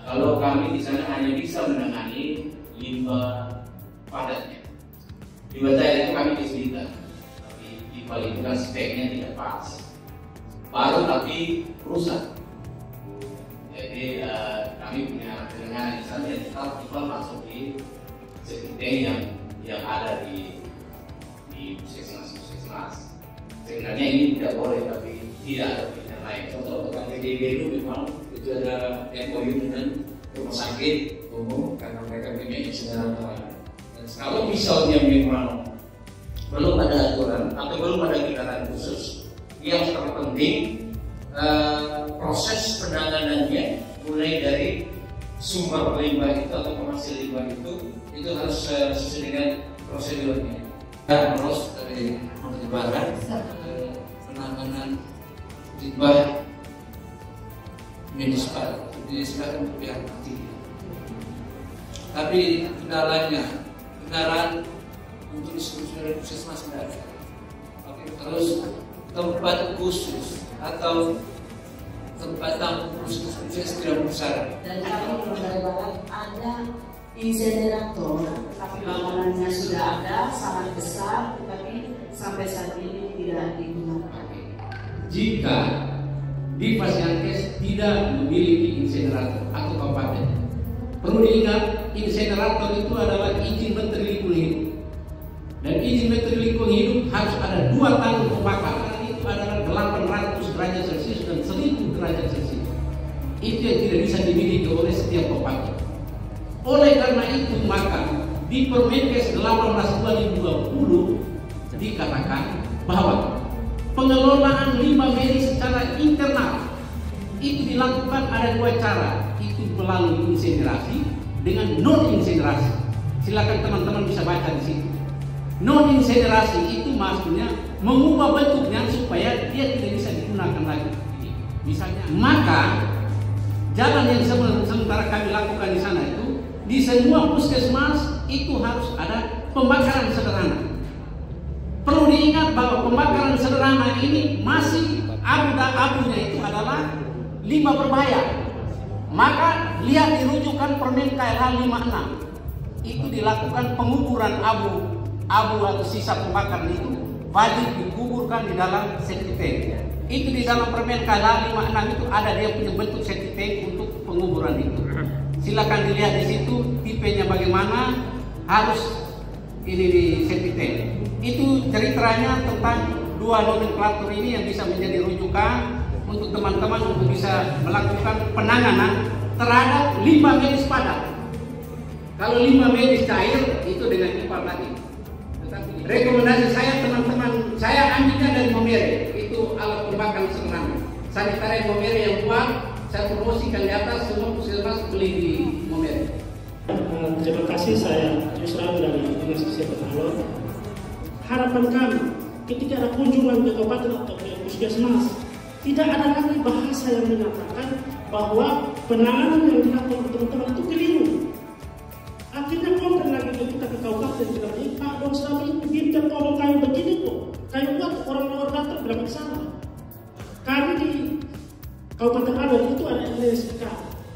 Kalau kami di sana hanya bisa menangani limbah padatnya. Di Banjar itu kami kesulitan, tapi di Palembang speknya tidak pas, baru tapi rusak. Jadi kami punya kedengaran di sana yang tetap kita masuk di sekretariat yang ada di puskesmas. Sebenarnya ini tidak boleh, tapi tidak ada pilihan lain. Contoh tentang PDB itu memang itu ada MOU dengan rumah sakit umum karena mereka punya insinyur lain. Kalau misalnya memang belum ada aturan atau belum ada kegiatan khusus, yang terpenting proses penanganannya mulai dari sumber limbah itu atau penghasil limbah itu harus sesuai dengan prosedurnya. Terus dari penyebaran penanganan limbah municipal untuk pihak ketiga. Tapi kendaraan untuk distribusi dari puskesmas tidak ada. Terus tempat khusus atau tempat tampung khusus tidak bersyarat. Dan kami Polda Barat ada insenerator, tapi bangunannya sudah ada sangat besar, tetapi sampai saat ini tidak digunakan. Jika di Pasienkes tidak memiliki insenerator atau kabupaten, perlu diingat insenerator itu adalah izin Menteri Lingkungan Hidup, dan izin Menteri Lingkungan Hidup harus ada 2 tahun pembakaran. Itu adalah 800 derajat Celcius dan 1000 derajat Celcius. Itu yang tidak bisa dimiliki oleh setiap kabupaten. Oleh karena itu maka di Permenkes 18/2020 dikatakan bahwa pengelolaan limbah medis secara internal itu dilakukan ada 2 cara, itu melalui insinerasi dengan non insinerasi. Silakan teman-teman bisa baca di situ. Non insinerasi itu maksudnya mengubah bentuknya supaya dia tidak bisa digunakan lagi. Misalnya, maka jalan yang sementara kami lakukan di sana itu di semua puskesmas itu harus ada pembakaran sederhana. Perlu diingat bahwa pembakaran sederhana ini masih abunya itu adalah limbah berbahaya. Maka lihat di rujukan Permen KLH 56 itu dilakukan pengukuran abu atau sisa pembakaran itu wajib dikuburkan di dalam septic tank. Itu di dalam Permen KLH 56 itu ada dia punya bentuk septic tank untuk penguburan itu. Silakan dilihat di situ tipenya bagaimana, harus ini di septic tank. Itu ceritanya tentang 2 nomenklatur ini yang bisa menjadi rujukan untuk teman-teman untuk bisa melakukan penanganan terhadap limbah medis padat. Kalau limbah medis cair itu dengan IPAL tadi. Tetapi rekomendasi saya teman-teman, saya ambilnya dari Momere, itu alat pembakaran sederhana. Sanitarium Momere yang buat, saya promosikan di atas, semua puskesmas beli di Momere. Terima kasih, saya Yusran dari Dinas Kesehatan Alor. Harapan kami ketika ada kunjungan ke kabupaten atau ke puskesmas, tidak ada lagi bahasa yang menyatakan bahwa penanganan yang dilakukan teman-teman itu keliru. Akhirnya komplain lagi kita ke kabupaten bilang, Pak dong selama ini kita ngomong kayu begini kok, kayu buat orang-orang datang bilang ke sana. Kami di Kabupaten Alor itu ada LSPK,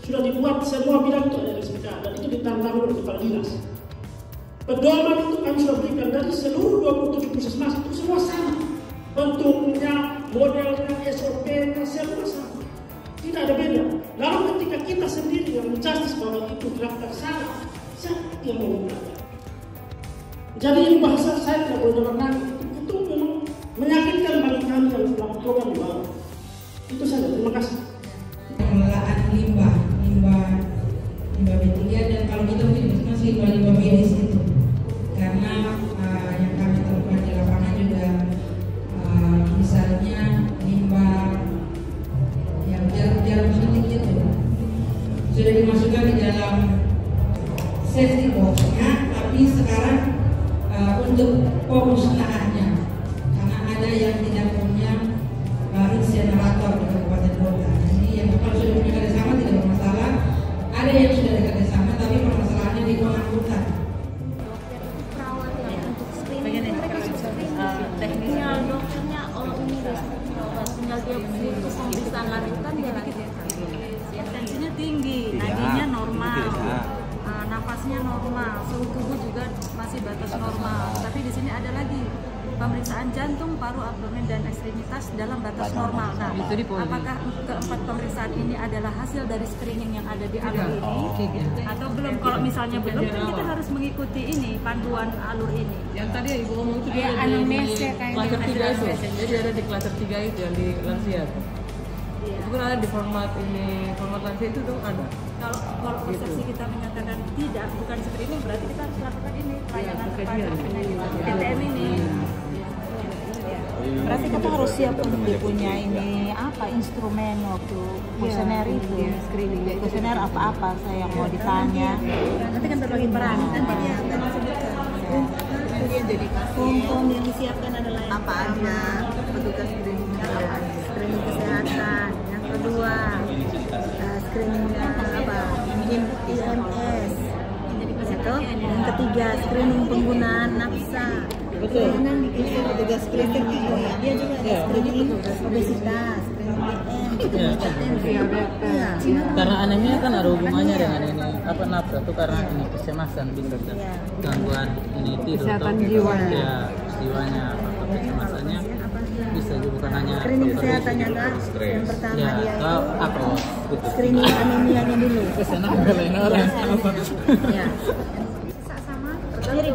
sudah dibuat semua bidang itu ada LSPK dan itu ditantang oleh kepala dinas. Pedoman itu kami sudah berikan dari seluruh 27 puskesmas itu semua sama, bentuknya, modelnya, SOP-nya semua sama, tidak ada beda. Lalu ketika kita sendiri yang menjustis bahwa itu dilakukan salah, siapa yang mau belajar? Jadi ini bahasa saya tidak boleh dengar lagi. Itu memang menyakitkan bagi kami yang melakukan program di bawah. Itu saja, terima kasih. Pengelolaan limbah B3 dan kalau kita masih limbah medis itu, karena yang kami temukan di lapangan juga misalnya limbah yang jarum suntik itu sudah dimasukkan di dalam safety box-nya, tapi sekarang untuk pemusnahannya karena ada yang tidak punya insenerator di kabupaten kota. Jadi yang kalau sudah punya kerjasama tidak bermasalah. Ada yang sudah ada kerjasama tapi permasalahannya di pengangkutan. Teknisnya dokternya ini tinggal dia bisa lanjutkan dia lagi. Tensinya tinggi, nadinya normal, nafasnya normal, suhu tubuh juga juga masih batas normal. Tapi di sini ada lagi pemeriksaan jantung, paru, abdomen, dan ekstremitas dalam batas normal. Nah, apakah keempat pemeriksaan ini adalah hasil dari screening yang ada di alur ini atau belum? Kalau misalnya belum, kita harus mengikuti ini panduan alur ini. Yang tadi Ibu ngomong itu ya, anamnesia kayak klaster 3 itu. Jadi ada di klaster 3 itu yang di lansia. Itu kan ada di format ini, format lansia itu tuh ada. Kalau persepsi kita menyatakan tidak, bukan screening, berarti kita harus lakukan ini pelayanan kepada PTM ini. Berarti kita harus siap untuk punya ini apa instrumen waktu kuesioner itu, kuesioner apa-apa saya mau ditanya. Nanti kan berbagi peran, nanti dia akan sebutkan. Kemudian jadi form yang disiapkan adalah apa aja petugas screening kesehatan, yang kedua screening apa IMS, itu yang ketiga screening penggunaan nafsa. Betul. Petugas screening dia juga ada screening obesitas, screening BM, karena anemia kan ada hubungannya dengan ini apa nafsu itu karena ini kecemasan gangguan ini tidur kesehatan jiwa ya jiwanya atau kecemasannya bisa juga bukan hanya screening kesehatannya kan yang pertama ya, dia itu apa screening anemianya dulu kesana lain orang ya nyeri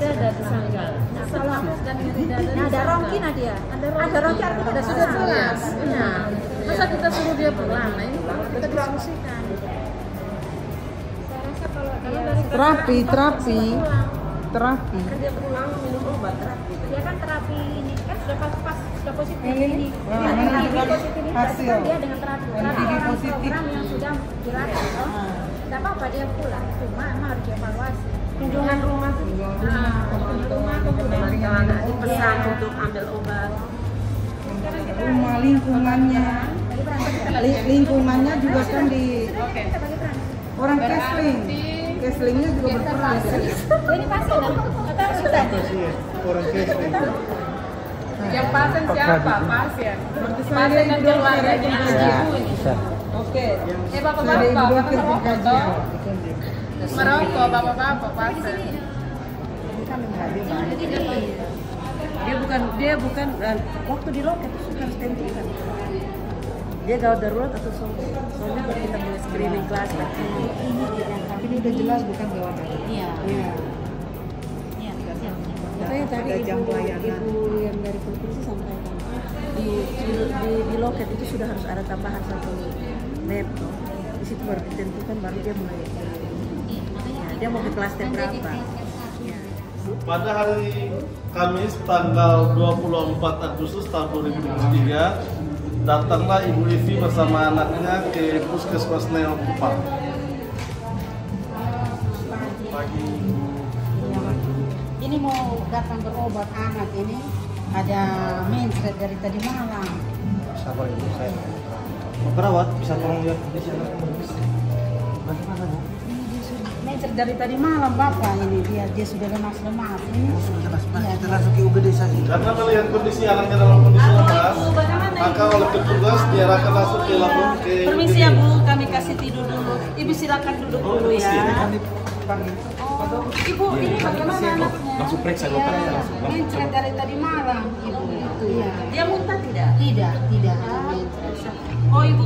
dada disanggal salah dan nyeri dada ada rongki Nadia ada rongki artinya sudah jelas ya masa kita suruh dia pulang nah ini kita diskusikan saya rasa kalau dia terapi kerja pulang minum obat terapi dia kan terapi ini kan sudah positif ini hasil dia dengan terapi program yang sudah dilatih tidak apa-apa dia pulang cuma harus dievaluasi kunjungan rumah kemudian dipesan untuk ambil obat rumah lingkungannya juga kan di orang Keslingnya juga berperan ini pasien atau sudah orang Kesling yang pasien siapa? Pasien dan keluarganya oke bapak-bapak merokok bapak-bapak pasien dia bukan waktu di loket itu harus tentukan dia gawat darurat atau soalnya kalau kita punya screening kelas tapi ini udah jelas bukan gawat darurat iya saya tadi ibu yang dari provinsi sampaikan di loket itu sudah harus ada tambahan satu lab di situ baru ditentukan baru dia mulai dia mau ke klaster berapa. Pada hari Kamis tanggal 24 Agustus tahun 2023 datanglah Ibu Ivi bersama anaknya ke Puskesmas Neo Kupang. Pagi. Ini mau datang berobat anak ini ada mencret dari tadi malam. Sabar Ibu, saya mau berawat bisa tolong lihat kondisi anak bagaimana Bu? Mencret dari tadi malam Bapak ini dia sudah lemas-lemas ini. Kita langsung ke UGD saja. Karena melihat kondisi anaknya dalam kondisi lemas, maka oleh petugas diarahkan langsung ke lampung ke permisi ya Bu, kami kasih tidur dulu. Ibu silakan duduk dulu ya. Ibu ini bagaimana anaknya? Langsung periksa dokter. Mencret dari tadi malam Ibu itu ya. Dia muntah tidak? Tidak. Oh Ibu,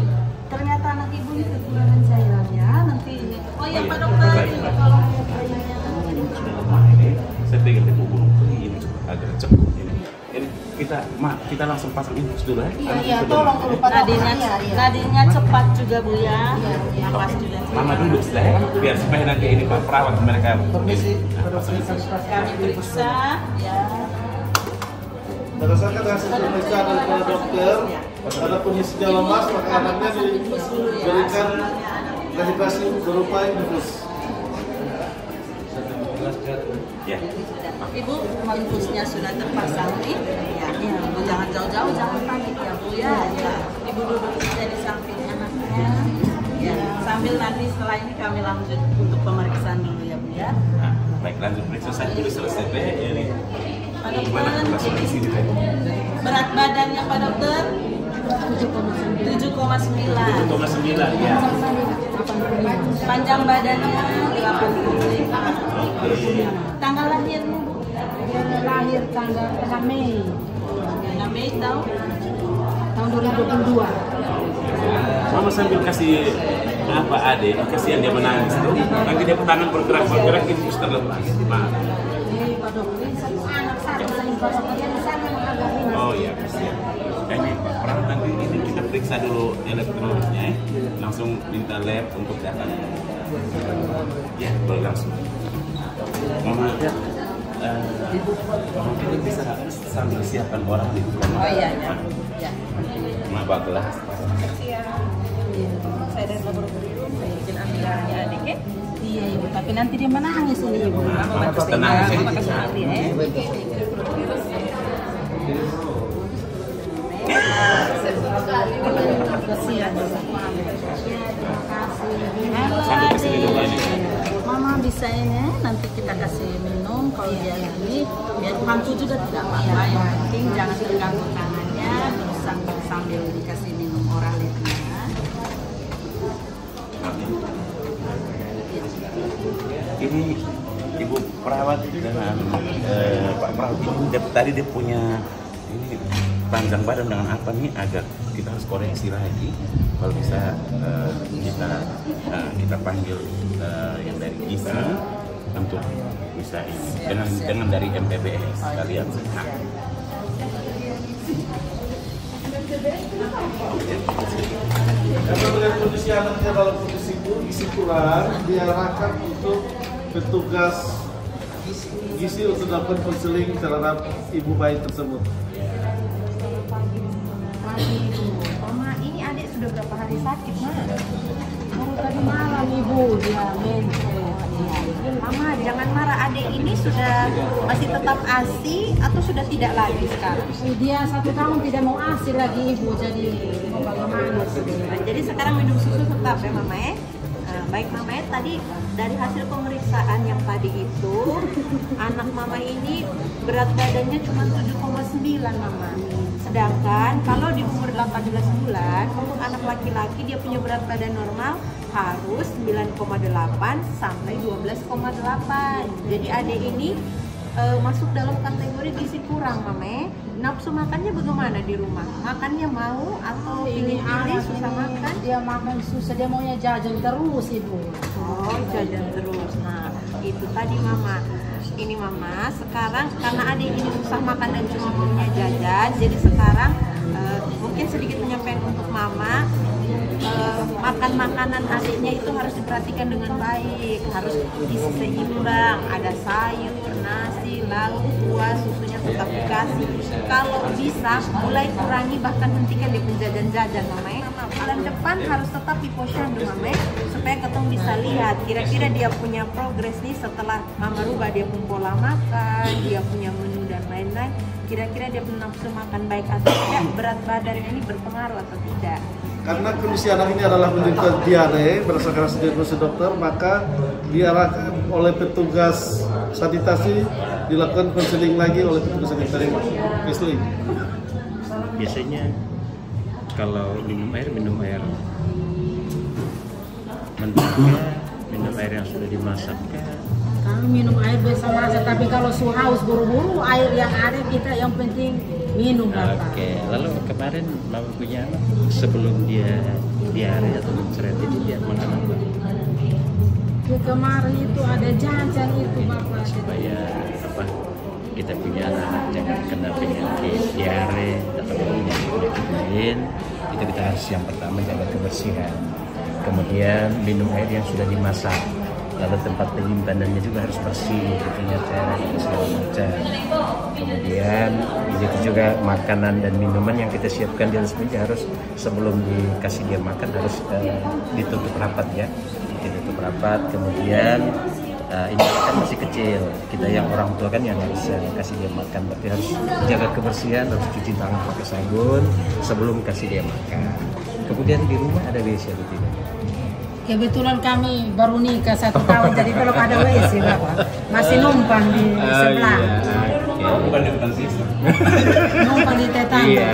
ternyata anak Ibu ini kekurangan cairan ya. Nanti ini. Oh ya Pak Dokter, ini tolong saya pegang di punggung ini agak cepat ini kita langsung pasang infus dulu ya. Iya, tolong dulu Pak. Nadinya cepat juga Bu ya. Napas juga. Mama dulu sudah ya, biar supaya nanti ini Pak perawat mereka. Permisi. Kami periksa ya. Berdasarkan hasil pemeriksaan dari dokter, pada kondisinya lemas maka anaknya diberikan rehidrasi berupa infus. Ya. Ibu, infusnya sudah terpasang nih. Ya, Ibu jangan jauh-jauh, jangan panik ya Bu ya. Ibu duduk saja di samping anaknya. Ya, sambil nanti setelah ini kami lanjut untuk pemeriksaan dulu ya Bu ya. Nah, baik lanjut periksa saya dulu selesai ini. Pak Dokter, berat badannya Pak Dokter? 7,9 ya. Panjang badannya 80. Tanggal lahirnya Bu? Dia lahir tanggal 6 Mei. 6 Mei tahun 2022. Mama sambil kasih apa adek, kasihan dia menangis tuh. Nanti dia tangan bergerak itu terus terlepas. Oh iya, kasihan. Kayaknya orang nanti ini kita periksa dulu elektroniknya, langsung minta lab untuk data. Ya, berlangsung. Mama ya. Mama ini bisa sambil siapkan orang di depan. Oh iya. Mama bagelah. Saya dari laboratorium, saya izin ambil darahnya adik ya. Iya Ibu, tapi nanti dia menangis ini Ibu. Mama tenang saja. Mama kasih nanti ya. Sampai kesini dulu ini. Mama bisa ini, nanti kita kasih minum kalau dia gini, biar pangku juga tidak apa-apa. Yang penting jangan terganggu tangannya, terus sambil dikasih minum oral itu ya. Ini Ibu perawat dengan Pak perawat ini tadi dia punya ini panjang badan dengan apa nih, agak kita harus koreksi lagi. Kalau bisa kita panggil yang dari gizi untuk bisa ini dengan dari MPBS kalian. Nah. Karena melihat kondisi anaknya dalam kondisi gizi kurang, diarahkan untuk petugas gizi untuk melakukan konseling terhadap ibu bayi tersebut. Mama, ini adik sudah berapa hari sakit, Ma? Baru tadi malam Ibu dia Mama, jangan marah, adik ini sudah masih tetap ASI atau sudah tidak lagi sekarang? Dia 1 tahun tidak mau ASI lagi Ibu, jadi mau bagaimana? Jadi sekarang minum susu tetap ya Mama ya? Baik Mama ya, tadi dari hasil pemeriksaan yang tadi itu anak Mama ini berat badannya cuma 7,9 Mama. Sedangkan kalau di umur 18 bulan untuk anak laki-laki dia punya berat badan normal harus 9,8 sampai 12,8. Jadi adik ini masuk dalam kategori gizi kurang Mama. Nafsu makannya bagaimana di rumah? Makannya mau atau pilih-pilih susah makan? Dia makan susah, dia maunya jajan terus Ibu. Oh, jajan terus. Nah, itu tadi Mama. Ini Mama, sekarang karena adik ini susah makan dan cuma maunya jajan, jadi sekarang mungkin sedikit menyampaikan untuk Mama, makan makanan adiknya itu harus diperhatikan dengan baik, harus isi seimbang, ada sayur, nasi, lauk, buah, susunya tetap dikasih. Kalau bisa mulai kurangi bahkan hentikan di penjajan-jajan Mama. Bulan depan harus tetap di posyandu Mama, supaya ketong bisa lihat kira-kira dia punya progres nih setelah Mama rubah dia pun pola makan, dia punya menu dan lain-lain. Kira-kira dia punya nafsu makan baik atau tidak, berat badan ini berpengaruh atau tidak. Karena kondisi anak ini adalah menderita diare berdasarkan hasil diagnosis dokter, maka diarahkan oleh petugas sanitasi dilakukan konseling lagi oleh petugas sanitasi. Biasanya kalau minum air mentah, minum air yang sudah dimasak. Kalau minum air biasa masak, tapi kalau haus buru-buru air yang ada kita yang penting minum Bapak. Oke, lalu kemarin Mama punya anak sebelum dia diare atau mencret ini dia makan apa? Kemarin itu ada jajan itu Bapak. Supaya apa? Kita punya anak jangan kena penyakit diare atau penyakit lain. Kita harus yang pertama jaga kebersihan. Kemudian minum air yang sudah dimasak. Lalu tempat penyimpanannya juga harus bersih, punya cara segala macam. Kemudian begitu juga makanan dan minuman yang kita siapkan di atas meja harus sebelum dikasih dia makan harus ditutup rapat ya, ditutup rapat. Kemudian ini kan masih kecil, kita yang orang tua kan yang harus kasih dia makan, berarti harus jaga kebersihan, harus cuci tangan pakai sabun sebelum kasih dia makan. Kemudian di rumah ada WC atau tidak? Kebetulan kami baru nikah 1 tahun, jadi belum ada WC Bapak. Masih numpang di sebelah. Bukan di depan sisi. Numpang di tetangga.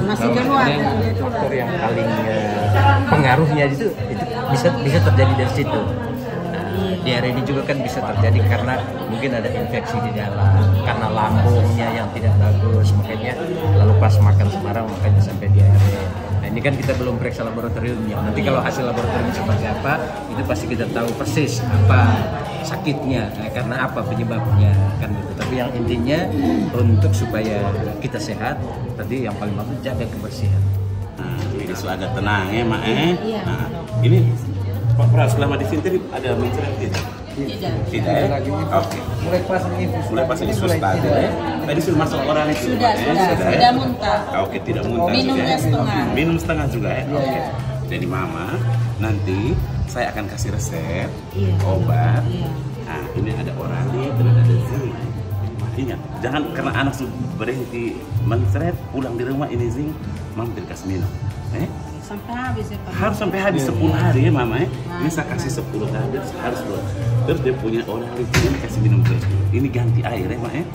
Masih keluar. Faktor yang paling pengaruhnya itu bisa terjadi dari situ. Diare ini juga kan bisa terjadi karena mungkin ada infeksi di dalam, karena lambungnya yang tidak bagus, makanya lalu pas makan sembarang makanya sampai diare. Nah ini kan kita belum periksa laboratoriumnya. Nanti kalau hasil laboratorium seperti apa, itu pasti kita tahu persis apa sakitnya, karena apa penyebabnya kan gitu. Tapi yang intinya untuk supaya kita sehat, tadi yang paling penting jaga kebersihan. Nah, ini sudah agak tenang ya, Mak. Nah, ini Pak Pras, selama di sini tadi ada mencret tidak? Tidak ya? Oke. Mulai pasang infus. Mulai pasang infus tadi ya? Tadi sudah masuk orang itu? Sudah muntah. Oke, tidak muntah. Minumnya setengah. Minum setengah juga ya? Oke. Jadi Mama, nanti saya akan kasih resep obat. Nah, ini ada orali, dan ada zinc. Ingat, jangan karena anak sudah berhenti mencret, pulang di rumah ini zinc, mampir kasih minum. Sampai habis ya Pak? Harus sampai habis 10 hari ya Mama ya. Ini saya kasih 10 tablet, harus loh. Terus dia punya orali, ini kasih minum terus. Ini ganti air ya Mak ya.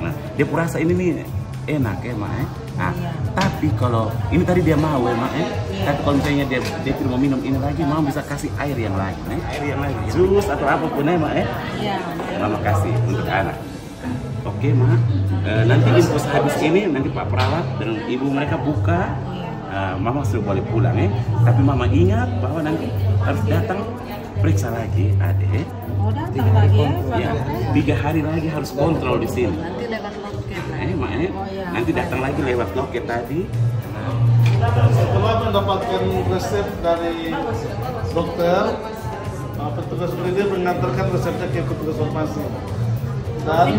Nah, dia rasa ini nih enak ya Mak ya. Nah, tapi kalau ini tadi dia mau ya Mak ya. Tapi kalau misalnya dia tidak mau minum ini lagi, Mama bisa kasih air yang lain, air yang lain, jus atau apapun ya Mak ya. Mama kasih untuk anak. Oke Mak, nanti infus habis ini nanti Pak Perawat dan Ibu mereka buka. Mama sudah boleh pulang ya. Tapi Mama ingat bahwa nanti harus datang periksa lagi Ade. Oh datang lagi ya? 3 hari lagi harus kontrol di sini. Nanti lewat loket. Mak ya. Nanti datang lagi lewat loket tadi. Setelah mendapatkan resep dari dokter, petugas pendidik mengantarkan resepnya ke petugas farmasi. Dan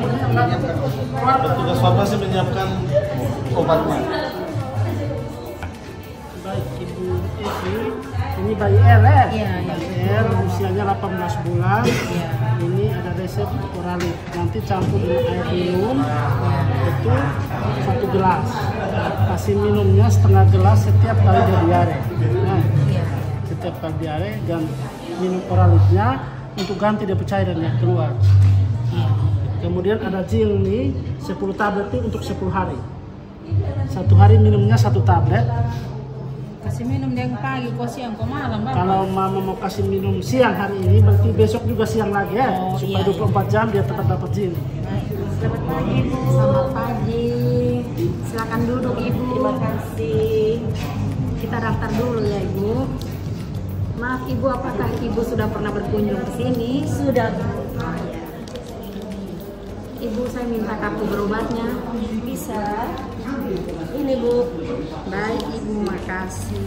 petugas farmasi menyiapkan obatnya. Baik Ibu Evi, ini bayi R ya? Iya, R usianya 18 bulan. Ini ada resep oralit. Nanti campur dengan air minum, itu 1 gelas. Kasih minumnya setengah gelas setiap kali dia diare. Nah, setiap kali diare dan minum oralitnya untuk ganti dia cairan yang keluar. Kemudian ada zinc nih, 10 tablet itu untuk 10 hari. 1 hari minumnya 1 tablet. Kasih minum yang pagi, kok siang, kok malam Bapak? Kalau Mama mau kasih minum siang hari ini, berarti besok juga siang lagi ya. Supaya 24 jam dia tetap dapat zinc. Selamat pagi Ibu. Selamat pagi. Silakan duduk Ibu. Terima kasih. Kita daftar dulu ya Ibu. Maaf Ibu, apakah Ibu sudah pernah berkunjung ke sini? Sudah. Oh, ya. Ibu, saya minta kartu berobatnya. Bisa. Ini Bu. Baik Ibu, makasih.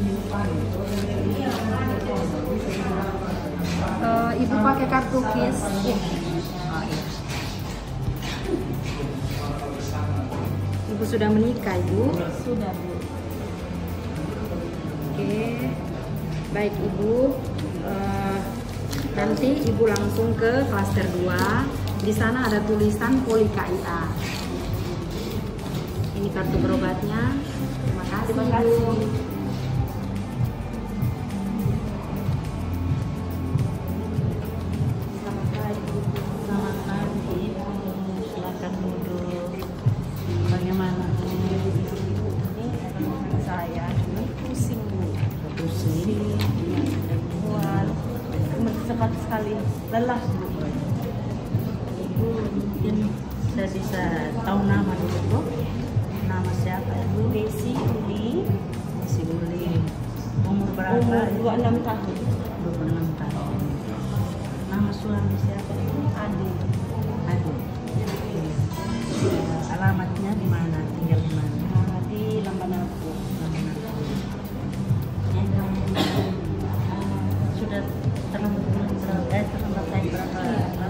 Ibu pakai kartu KIS. Ibu sudah menikah Ibu? Sudah Bu. Oke. Baik Ibu. Nanti Ibu langsung ke klaster 2. Di sana ada tulisan Poli KIA. Ini kartu berobatnya. Terima kasih Bu. Selamat pagi. Selamat pagi. Silakan duduk. Bagaimana? Saya pusing Bu. Pusing. Kuat. Cepat sekali. Lelah Bu. Mungkin saya bisa tahu nama dulu Bu. Nama siapa Ibu? Desi Uli. Desi Uli. Umur berapa? Umur 26 tahun. 26 tahun. Nama suami siapa Ibu? Adi. Adi. Alamatnya di mana? Tinggal di mana? Di Lambanatu. Sudah terlambat berapa?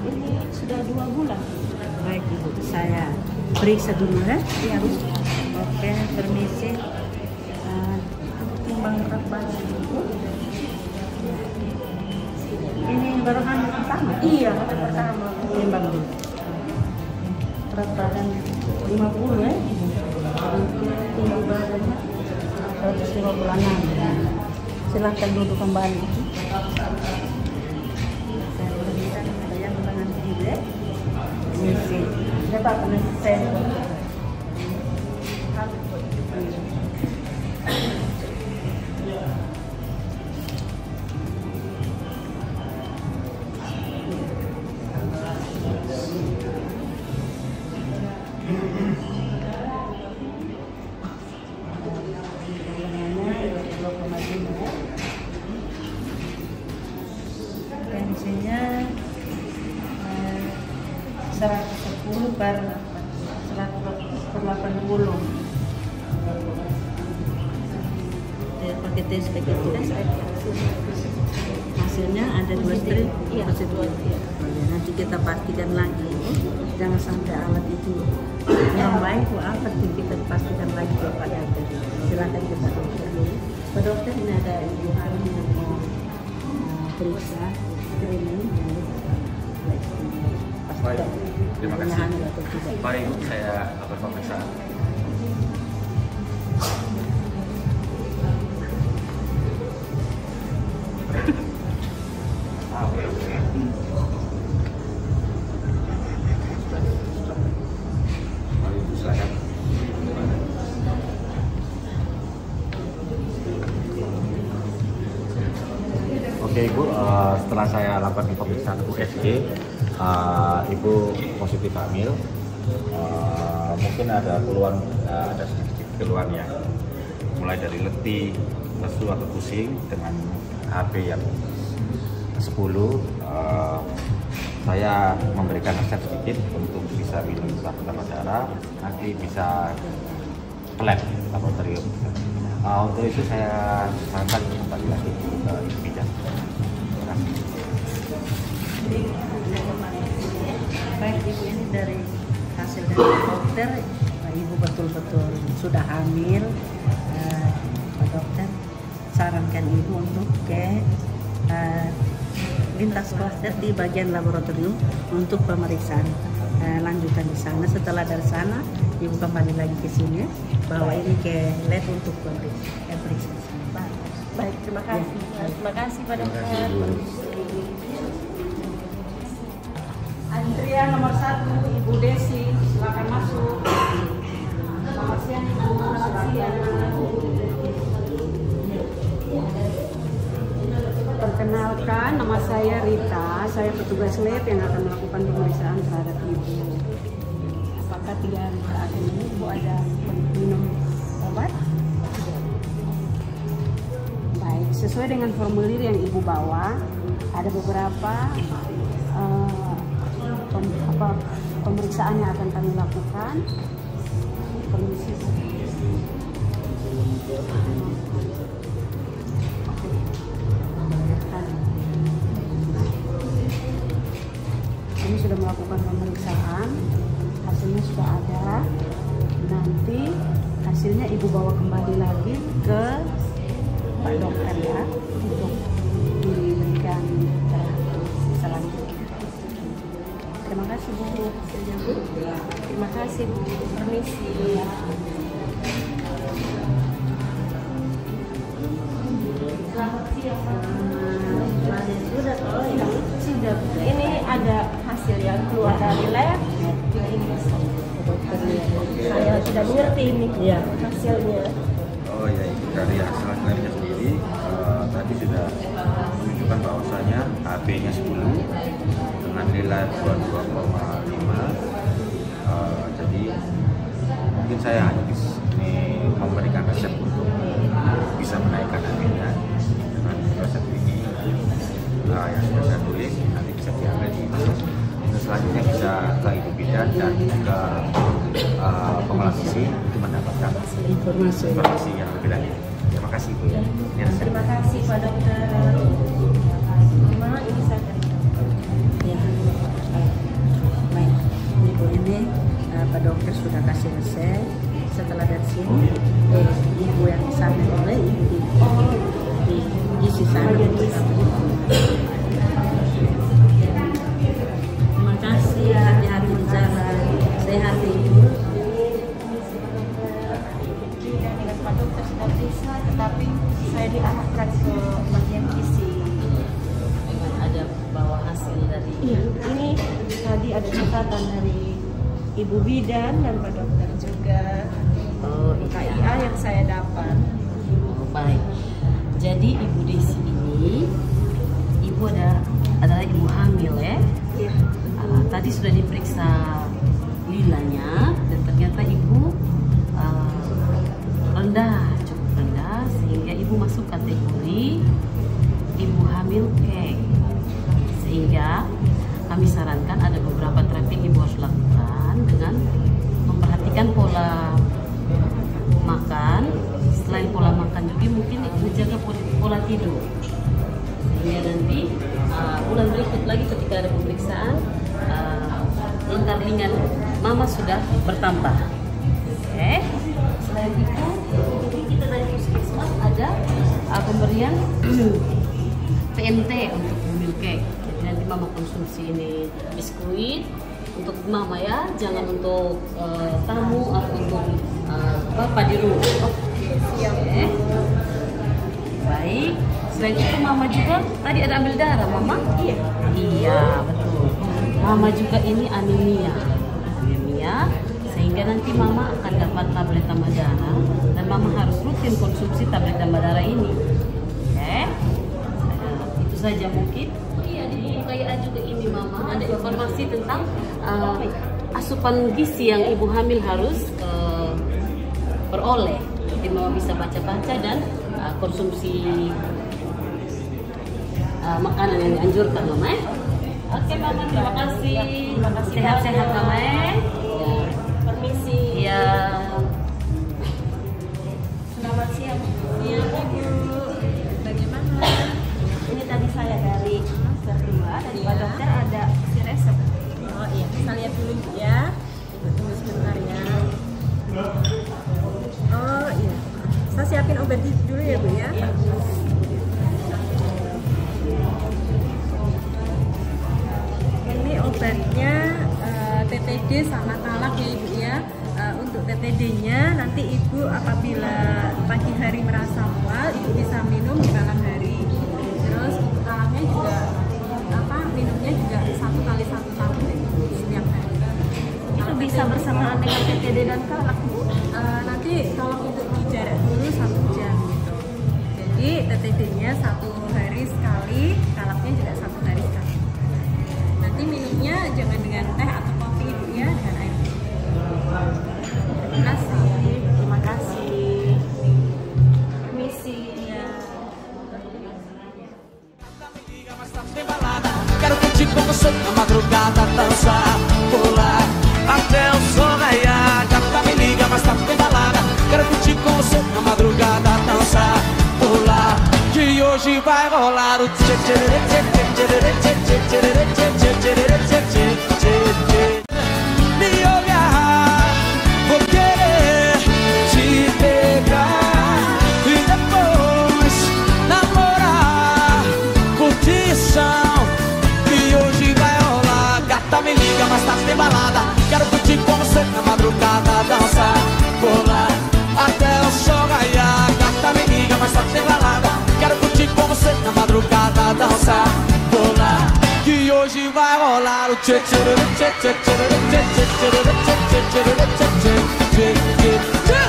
Ini sudah 2 bulan. Baik Ibu, saya periksa dulu ya. Iya Bu. Oke, permisi. Timbang berat badan Ibu. Ini baru hamil pertama? Iya, hamil pertama. Timbang dulu. Berat badan 50 ya. Tinggi badannya 156. Silahkan duduk kembali. hasilnya 110 per 80. Pakai tes hasilnya ada 2 strip. Iya, nanti kita pastikan lagi, jangan sampai alat itu yang baik apa kita pastikan lagi kepada dokter. Silakan kita dokter dulu. Pak dokter, ini ada ibu hamil yang mau periksa screening. Baik, terima kasih. Mari Ibu, saya akan pemeriksaan. Oke Ibu, setelah saya lakukan pemeriksaan USG, Ibu positif hamil. Mungkin ada keluhan, ada sedikit keluhan ya, mulai dari letih, lesu atau pusing dengan HB yang 10. Saya memberikan resep sedikit untuk bisa minum tekanan darah, nanti bisa lab laboratorium. Untuk itu saya sarankan kembali lagi ke bidan. Baik Ibu, ini dari hasil dari dokter, Ibu betul-betul sudah hamil. Pak dokter sarankan Ibu untuk ke lintas klaster di bagian laboratorium untuk pemeriksaan lanjutan di sana. Setelah dari sana Ibu kembali lagi ke sini, bawa ini ke lab untuk periksa. Baik, terima kasih. Ya. Terima kasih Pak dokter. Antrian nomor 1, Ibu Desi, silakan masuk. Selamat siang Ibu. Selamat siang. Perkenalkan, nama saya Rita. Saya petugas lab yang akan melakukan pemeriksaan terhadap Ibu. Apakah 3 hari terakhir ini Ibu ada minum obat? Baik, sesuai dengan formulir yang Ibu bawa, ada beberapa pemeriksaan yang akan kami lakukan. Permisi. Ini sudah melakukan pemeriksaan, hasilnya sudah ada. Nanti hasilnya Ibu bawa kembali lagi ke Pak dokter ya, untuk diberikan selanjutnya. Terima kasih Bu. Terima kasih Bu. Permisi. Selamat siang. Sudah. Ini ada hasil yang keluar dari lab. Saya tidak mengerti ini hasilnya. Oh ya, itu dari hasil labnya sendiri tadi sudah menunjukkan bahwasanya HB-nya 10 dengan nilai 22,5. Jadi mungkin saya hanya ini memberikan resep untuk bisa menaikkan HB-nya dengan resep ini yang sudah saya tulis, nanti bisa diambil di selanjutnya bisa ke ibu bidan dan ke pengolah gizi untuk mendapatkan informasi yang lebih lanjut. Terima kasih Bu. Terima kasih Pak dokter. Terima ini saya. Ya. Baik. Ibu ini Pak dokter sudah kasih resep. Setelah dari sini Ibu yang di sana boleh Ibu di gizi sana. Terima kasih, hati-hati di jalan. Sehat Ibu. Dengan Pak dokter sudah periksa, tetapi saya diarahkan ke bagian gizi. Ada bawa hasil dari. Iya, ini tadi ada catatan dari Ibu bidan dan Pak dokter juga. KIA yang saya dapat. Baik. Jadi Ibu Desi ini, Ibu adalah ibu hamil ya. Iya. Tadi sudah diperiksa lilanya dan ternyata Ibu rendah, cukup rendah, sehingga Ibu masuk kategori ibu hamil kek. Sehingga ya. Kami sarankan ada beberapa terapi yang ibu harus lakukan dengan memperhatikan pola makan. Selain pola makan juga mungkin menjaga pola tidur. Sehingga nanti bulan berikut lagi ketika ada pemeriksaan tingkat ringan mama sudah bertambah. Oke. Selain itu, jadi kita dari puskesmas ada pemberian PMT untuk milk cake. Jadi nanti mama konsumsi ini biskuit untuk mama ya, jangan untuk tamu atau untuk bapak di rumah. Siap. Okay. Baik. Selain itu mama juga tadi ada ambil darah mama? Iya. Iya betul. Mama juga ini anemia, sehingga nanti mama akan dapat tablet tambah darah dan mama harus rutin konsumsi tablet tambah darah ini. Oke. Itu saja mungkin. Iya di buku KIA juga ini mama ada informasi tentang asupan gizi yang ibu hamil harus peroleh. Jadi mama bisa baca-baca dan konsumsi makanan yang dianjurkan mama. Oke mama, terima kasih. Sehat-sehat mama. Ya. Permisi. Ya. Selamat siang. Iya ibu. Bagaimana? Ini tadi saya dari berdua dari Pak Dokter ada si resep. Oh iya, kita lihat dulu ya. Ibu tunggu sebentar ya. Oh iya. Saya siapin obat dulu ya bu ya. Iya. Ini obatnya TTD sama talak ya ibu ya. Untuk TTD-nya nanti ibu apabila pagi hari merasa mual ibu bisa minum di malam hari. Terus talaknya juga minumnya juga 1 kali 1 tablet setiap hari. Itu bisa bersamaan dengan TTD dan talak bu? Nanti kalau untuk jarak dulu 1 jam gitu. Jadi TTD-nya 1 hari sekali, talaknya juga 1 hari sekali. Nanti minumnya jangan dengan teh atau kopi ibu ya, dengan air. Terima kasih. Terima kasih. Permisi ya. Quero curtir com você na madrugada, dançar, pular até o sol raiar. Gata me liga, mas tá tem balada. Quero curtir com você na madrugada, dançar, pular. Que hoje vai rolar o tchê tchê tchê tchê tchê tchê tchê tchê tchê tchê tchê. Me olhar, vou querer te pegar e depois namorar, curtição. Que hoje vai rolar. Gata me liga, mas tá sem balada. Quero curtir com você na madrugada, dançar, pular até o sol raiar. Gata me liga, mas tá sem balada. Quero curtir com você na madrugada, dançar, pular. Que hoje vai rolar o tchê tchê tchê tchê tchê tchê tchê tchê tchê tchê.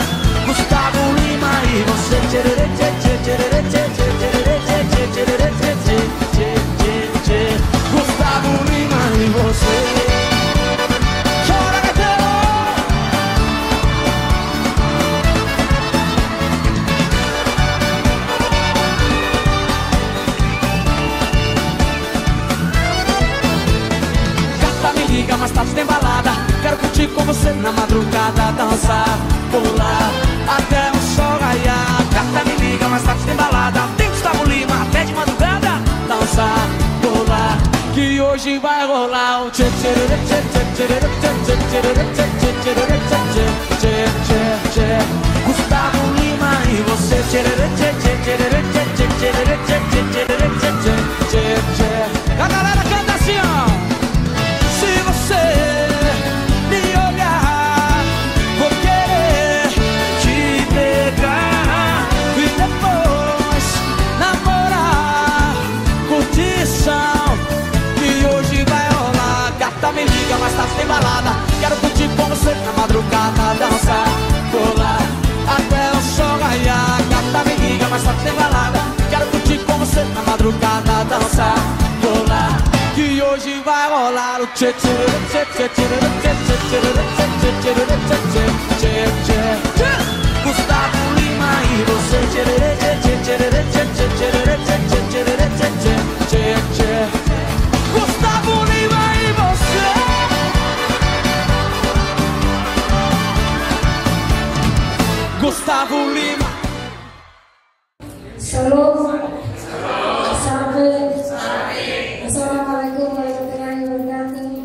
Gustavo Lima e você tchê tchê tchê tchê tchê tchê tchê tchê. Gustavo Lima e você. Chora Gateiro. Gata me liga, mas tá sem balada. Quero curtir com você na madrugada, dançar, pular até o sol raiar. Gata me liga, mas tá sem balada. Tem Gustavo Lima até de madrugada, dançar, pular. Que hoje vai rolar o tchê tchê tchê tchê tchê tchê tchê tchê tchê tchê. Gustavo Lima e você tchê tchê tchê tchê tchê tchê tchê tchê. A galera canta assim ó. Se você me olhar, vou querer te pegar e depois namorar, curtição. Que hoje vai rolar. Gata me liga, mas tá sem balada. Quero curtir com você na madrugada, dançar, pular até o sol raiar. Gata me liga, mas tá sem balada. Quero curtir com você na madrugada, dançar, pular. Que hoje vai rolar o tchê tchê tchê tchê tchê tchê tchê tchê tchê. Gustavo Lima e você tchê tchê tchê tchê tchê tchê tchê tchê tchê. Gustavo Salam. Sampai. Assalamualaikum warahmatullahi wabarakatuh.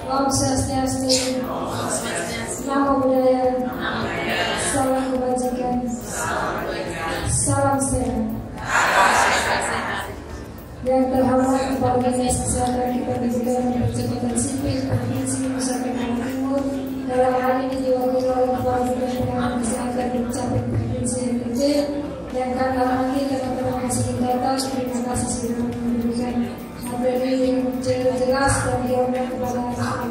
Om Swastiastu. Namo Buddhaya. Salam kebajikan. Salam sehat. Yang terhormat Kepala Dinas Kesehatan Kependudukan dan Percepatan Sipil Provinsi Nusa Tenggara Timur, dalam hal ini diwakili oleh Kepala Bidang Penanganan Kesehatan dan Capim Provinsi NTT, yang kami hormati teman-teman fasilitator. Terima kasih sudah memberikan materi yang jelas dan dihormat kepada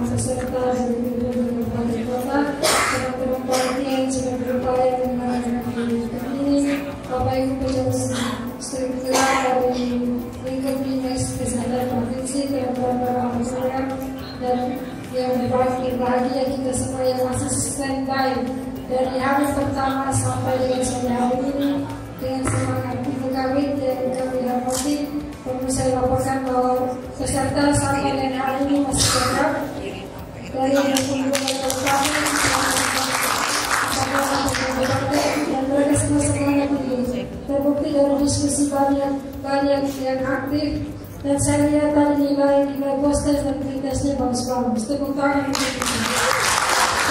peserta dari berbagai kota, teman-teman panitia yang sudah berupaya mengenai ini, Bapak Ibu pejabat struktural dari lingkup dinas kesehatan provinsi, teman-teman masyarakat, dan yang berbahagia kita semua yang masih standby dari hari pertama sampai dengan sore hari ini dengan semangat ibu kami dan kami hormati. Perlu saya laporkan bahwa peserta sampai dengan hari ini masih tetap dari 20 kami dan mereka semuanya terbukti dari diskusi banyak yang aktif, dan saya lihat tadi nilai poster dan kualitasnya bagus-bagus. Tepuk tangan untuk itu.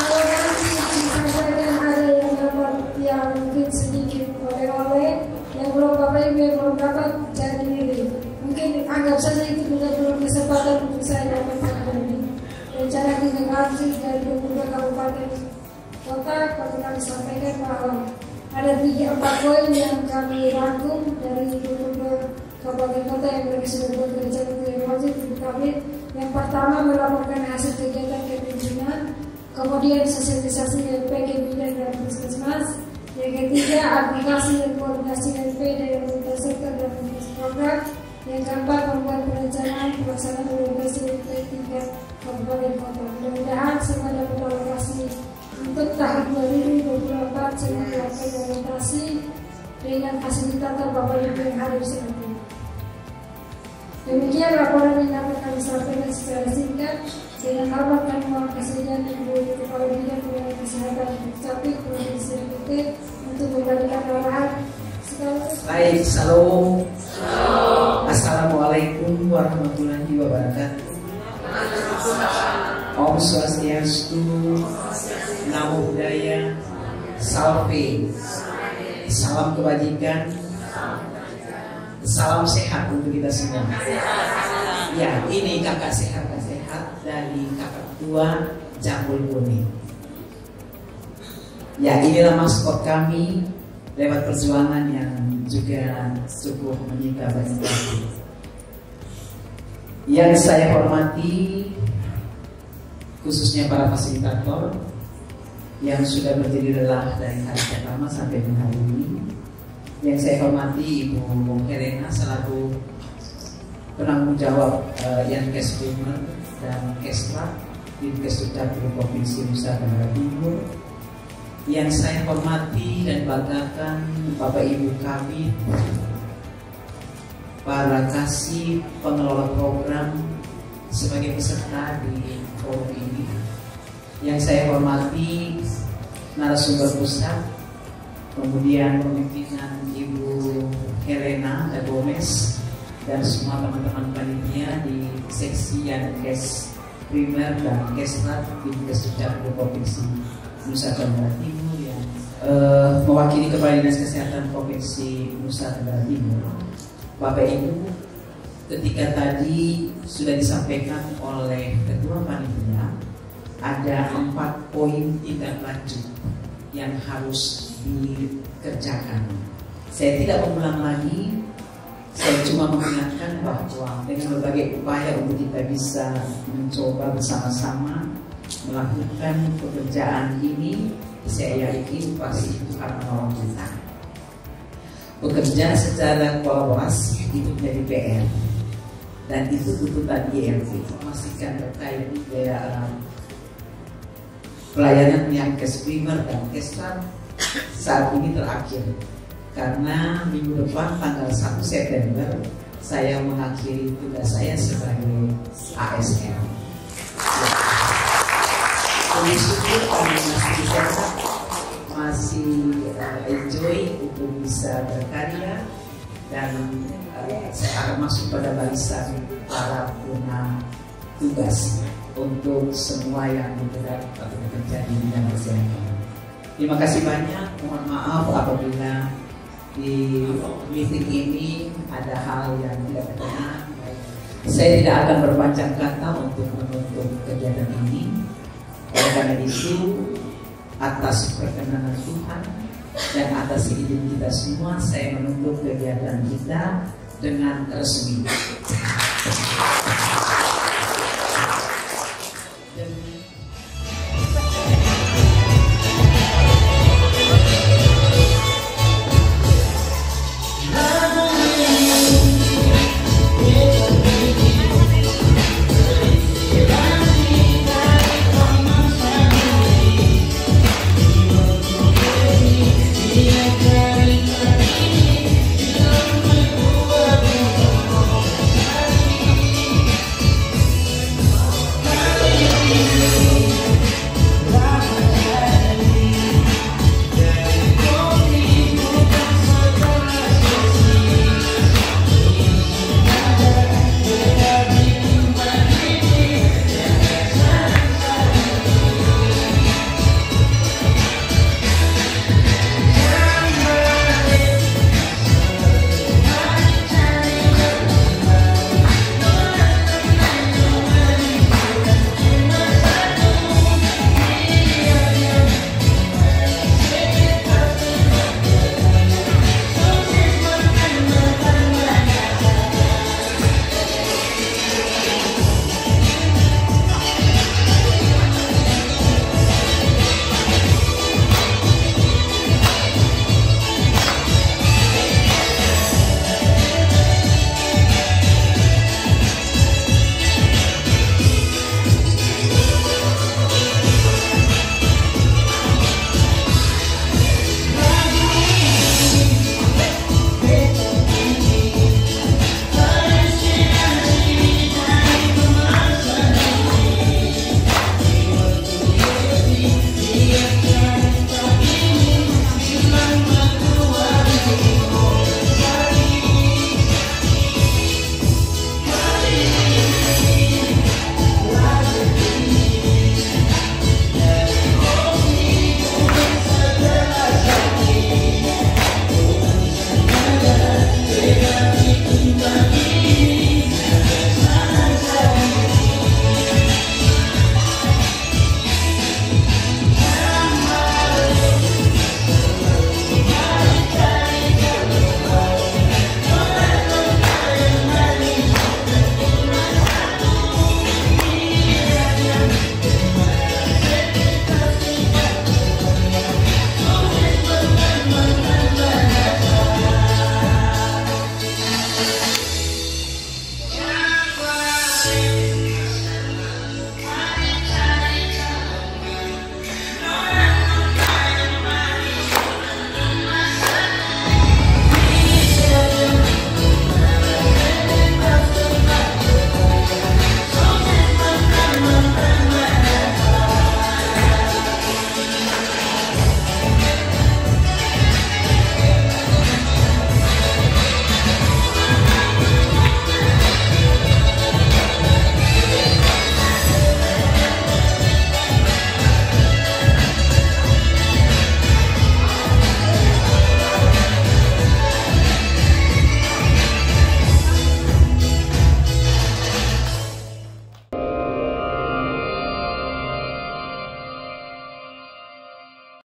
Kalau nanti disampaikan ada yang dapat yang mungkin sedikit oleh-oleh yang belum Bapak Ibu yang belum dapat, jangan diri. Mungkin anggap saja itu belum kesempatan untuk saya dapatkan hari ini. Rencana generasi dari 22 kabupaten kota, kalau kami sampaikan bahwa ada 3-4 poin yang kami rangkum dari 22 kabupaten kota yang mereka sudah buat kerja yang wajib untuk kami. Yang pertama, melaporkan hasil kegiatan kepimpinan, kemudian sosialisasi LP ke bidan dan puskesmas. Yang ketiga, aplikasi dan koordinasi LP dengan lintas sektor dan lintas program. Yang keempat, membuat perencanaan pelaksanaan organisasi LP tingkat kabupaten kota. Mudah-mudahan semua dapat alokasi untuk tahun 2024 sehingga dilakukan orientasi dengan fasilitator Bapak Ibu yang hadir saat ini. Demikian laporan yang dapat kami sampaikan secara singkat. Dengan hormat kami mohon kesediaan Ibu Kepala Bidang Penanganan Kesehatan Capim Provinsi NTT untuk memberikan arahan. Baik, salam. Assalamualaikum warahmatullahi wabarakatuh. Om Swastiastu, Namo Buddhaya, Salve, salam kebajikan, salam sehat untuk kita semua. Ya, ini kakak sehat dari kakak tua Jambul Kuning. Ya, inilah maskot kami lewat perjuangan yang juga cukup menyita banyak waktu. Yang saya hormati khususnya para fasilitator yang sudah berdiri lelah dari hari pertama sampai dengan hari ini. Yang saya hormati Ibu Helena selaku penanggung jawab Yankes Primer dan Kestra di Kesdukcapil Provinsi Nusa Tenggara Timur. Yang saya hormati dan banggakan Bapak Ibu kami, para kasih pengelola program sebagai peserta di forum ini. Yang saya hormati narasumber pusat, kemudian pemimpinan Ibu Helena Gomez dan semua teman-teman panitia di seksi Yankes Primer dan Kestra di Kesdukcapil Provinsi Nusa Tenggara Timur yang mewakili Kepala Dinas Kesehatan Provinsi Nusa Tenggara Timur. Bapak Ibu, ketika tadi sudah disampaikan oleh Ketua Panitia, ada 4 poin tindak lanjut yang harus dikerjakan. Saya tidak mengulang lagi, saya cuma mengingatkan bahwa dengan berbagai upaya untuk kita bisa mencoba bersama-sama melakukan pekerjaan ini, saya yakin pasti itu akan menolong kita. Bekerja secara kolaborasi itu menjadi PR, dan itu tuntutan ILP. Memastikan terkait pelayanan yang Yankes Primer dan Kestra saat ini terakhir, karena minggu depan tanggal 1 September saya mengakhiri tugas saya sebagai ASN. Kami syukur kami masih bisa masih enjoy untuk bisa berkarya dan saya akan masuk pada barisan para guna tugas untuk semua yang bergerak atau bekerja di bidang kesehatan. Terima kasih banyak. Mohon maaf apabila di meeting ini ada hal yang tidak berkenan. Saya tidak akan berpanjang kata untuk menutup kegiatan ini. Oleh karena itu, atas perkenanan Tuhan dan atas izin kita semua, saya menutup kegiatan kita dengan resmi.